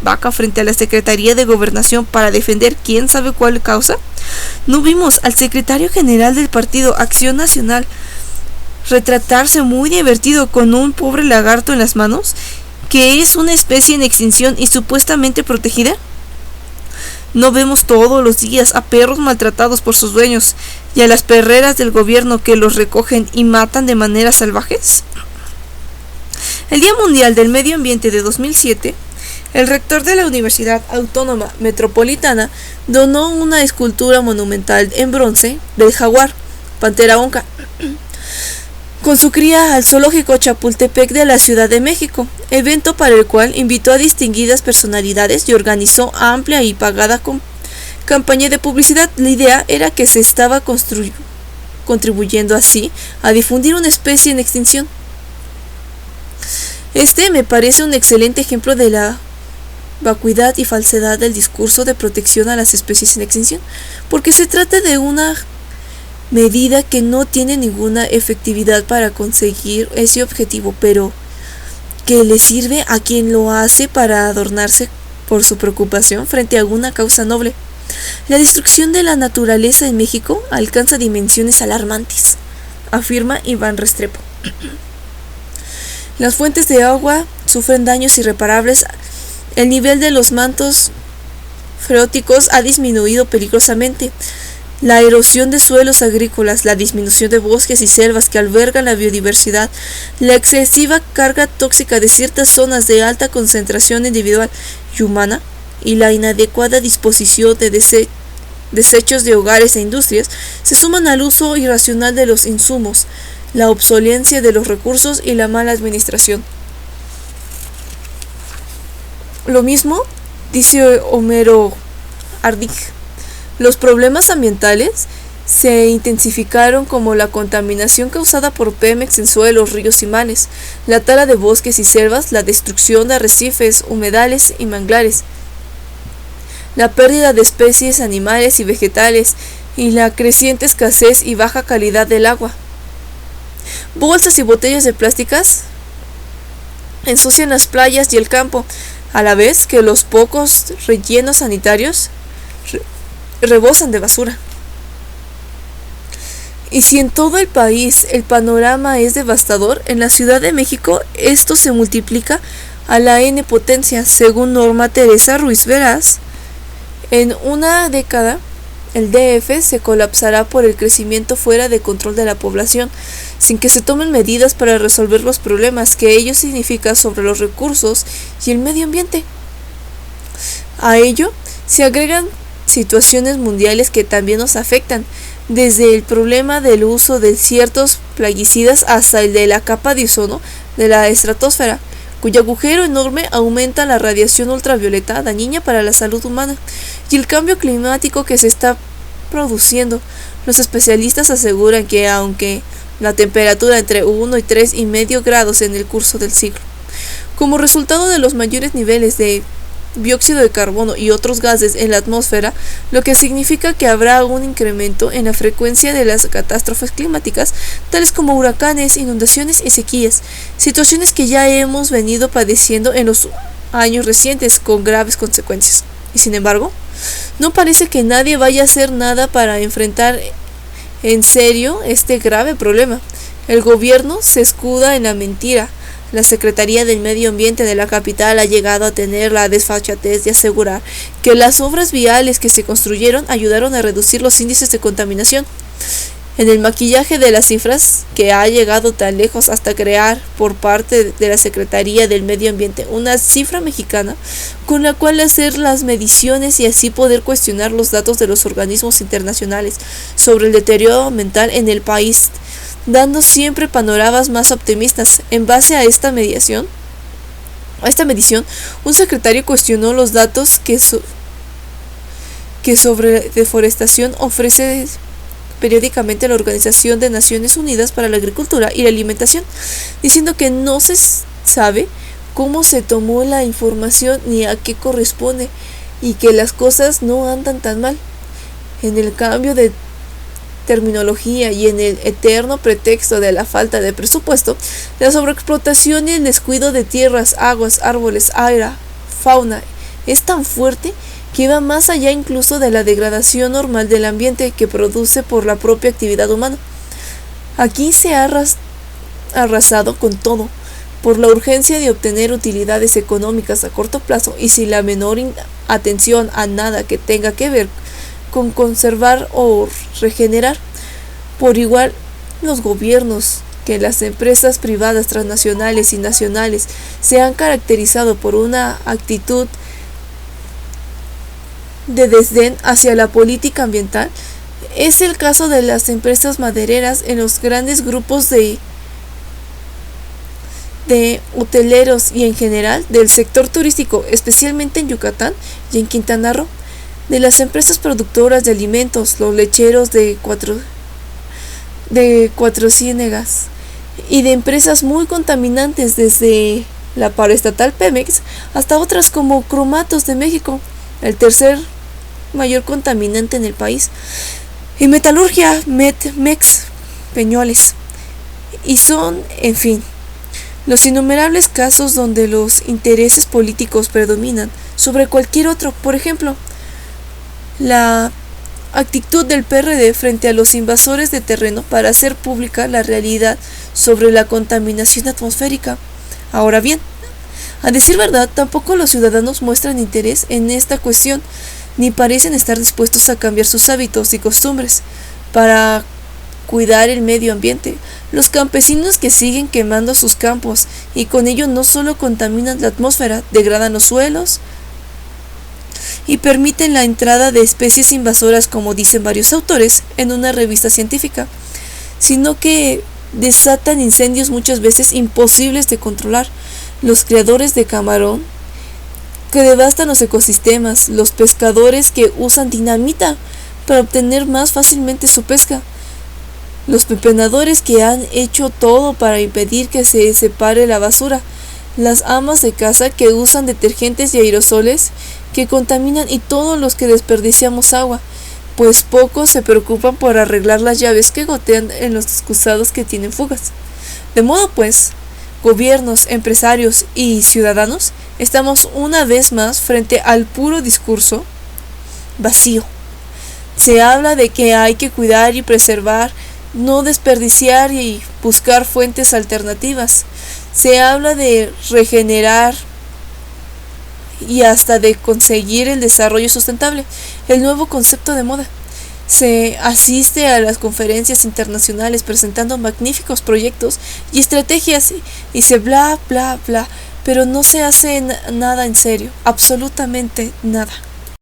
vaca frente a la Secretaría de Gobernación para defender quién sabe cuál causa? ¿No vimos al secretario general del partido Acción Nacional retratarse muy divertido con un pobre lagarto en las manos, que es una especie en extinción y supuestamente protegida? ¿No vemos todos los días a perros maltratados por sus dueños y a las perreras del gobierno que los recogen y matan de maneras salvajes? El Día Mundial del Medio Ambiente de 2007, el rector de la Universidad Autónoma Metropolitana donó una escultura monumental en bronce del jaguar, Pantera Onca, con su cría al zoológico Chapultepec de la Ciudad de México, evento para el cual invitó a distinguidas personalidades y organizó amplia y pagada campaña de publicidad. La idea era que se estaba contribuyendo así a difundir una especie en extinción. Este me parece un excelente ejemplo de la vacuidad y falsedad del discurso de protección a las especies en extinción, porque se trata de una medida que no tiene ninguna efectividad para conseguir ese objetivo, pero que le sirve a quien lo hace para adornarse por su preocupación frente a alguna causa noble. La destrucción de la naturaleza en México alcanza dimensiones alarmantes, afirma Iván Restrepo. Las fuentes de agua sufren daños irreparables, el nivel de los mantos freáticos ha disminuido peligrosamente. La erosión de suelos agrícolas, la disminución de bosques y selvas que albergan la biodiversidad, la excesiva carga tóxica de ciertas zonas de alta concentración individual y humana, y la inadecuada disposición de desechos de hogares e industrias, se suman al uso irracional de los insumos, la obsolencia de los recursos y la mala administración. Lo mismo dice Homero Ardig. Los problemas ambientales se intensificaron como la contaminación causada por Pemex en suelos, ríos y mares, la tala de bosques y selvas, la destrucción de arrecifes, humedales y manglares, la pérdida de especies animales y vegetales y la creciente escasez y baja calidad del agua. Bolsas y botellas de plásticas ensucian las playas y el campo, a la vez que los pocos rellenos sanitarios rebosan de basura. Y si en todo el país el panorama es devastador, en la Ciudad de México esto se multiplica a la n potencia. Según Norma Teresa Ruiz Veraz, en una década el DF se colapsará por el crecimiento fuera de control de la población, sin que se tomen medidas para resolver los problemas que ello significa sobre los recursos y el medio ambiente. A ello se agregan situaciones mundiales que también nos afectan, desde el problema del uso de ciertos plaguicidas hasta el de la capa de ozono de la estratosfera, cuyo agujero enorme aumenta la radiación ultravioleta dañina para la salud humana, y el cambio climático que se está produciendo. Los especialistas aseguran que aunque la temperatura entre 1 y 3,5 grados en el curso del siglo, como resultado de los mayores niveles de dióxido de carbono y otros gases en la atmósfera, lo que significa que habrá un incremento en la frecuencia de las catástrofes climáticas, tales como huracanes, inundaciones y sequías, situaciones que ya hemos venido padeciendo en los años recientes con graves consecuencias. Y sin embargo, no parece que nadie vaya a hacer nada para enfrentar en serio este grave problema. El gobierno se escuda en la mentira. La Secretaría del Medio Ambiente de la capital ha llegado a tener la desfachatez de asegurar que las obras viales que se construyeron ayudaron a reducir los índices de contaminación. En el maquillaje de las cifras, que ha llegado tan lejos hasta crear por parte de la Secretaría del Medio Ambiente una cifra mexicana con la cual hacer las mediciones y así poder cuestionar los datos de los organismos internacionales sobre el deterioro ambiental en el país, dando siempre panoramas más optimistas. En base a esta medición, un secretario cuestionó los datos que sobre deforestación ofrece periódicamente la Organización de Naciones Unidas para la Agricultura y la Alimentación, diciendo que no se sabe cómo se tomó la información ni a qué corresponde y que las cosas no andan tan mal. En el cambio de terminología y en el eterno pretexto de la falta de presupuesto, la sobreexplotación y el descuido de tierras, aguas, árboles, aire, fauna es tan fuerte que va más allá incluso de la degradación normal del ambiente que produce por la propia actividad humana. Aquí se ha arrasado con todo, por la urgencia de obtener utilidades económicas a corto plazo y sin la menor atención a nada que tenga que ver con conservar o regenerar. Por igual, los gobiernos que las empresas privadas transnacionales y nacionales se han caracterizado por una actitud de desdén hacia la política ambiental. Es el caso de las empresas madereras en los grandes grupos de hoteleros y en general del sector turístico, especialmente en Yucatán y en Quintana Roo, de las empresas productoras de alimentos, los lecheros de Cuatro Ciénegas y de empresas muy contaminantes desde la paraestatal Pemex hasta otras como Cromatos de México, el tercer mayor contaminante en el país, y metalurgia Mex Peñoles, y son, en fin, los innumerables casos donde los intereses políticos predominan sobre cualquier otro. Por ejemplo, la actitud del PRD frente a los invasores de terreno para hacer pública la realidad sobre la contaminación atmosférica. Ahora bien, a decir verdad, tampoco los ciudadanos muestran interés en esta cuestión, ni parecen estar dispuestos a cambiar sus hábitos y costumbres para cuidar el medio ambiente. Los campesinos que siguen quemando sus campos y con ello no solo contaminan la atmósfera, degradan los suelos y permiten la entrada de especies invasoras, como dicen varios autores en una revista científica, sino que desatan incendios muchas veces imposibles de controlar. Los criadores de camarón que devastan los ecosistemas, los pescadores que usan dinamita para obtener más fácilmente su pesca, los pepenadores que han hecho todo para impedir que se separe la basura, las amas de casa que usan detergentes y aerosoles que contaminan y todos los que desperdiciamos agua, pues pocos se preocupan por arreglar las llaves que gotean en los excusados que tienen fugas. De modo pues, gobiernos, empresarios y ciudadanos, estamos una vez más frente al puro discurso vacío. Se habla de que hay que cuidar y preservar, no desperdiciar y buscar fuentes alternativas. Se habla de regenerar y hasta de conseguir el desarrollo sustentable, el nuevo concepto de moda. Se asiste a las conferencias internacionales presentando magníficos proyectos y estrategias y se bla bla bla, pero no se hace nada en serio, absolutamente nada.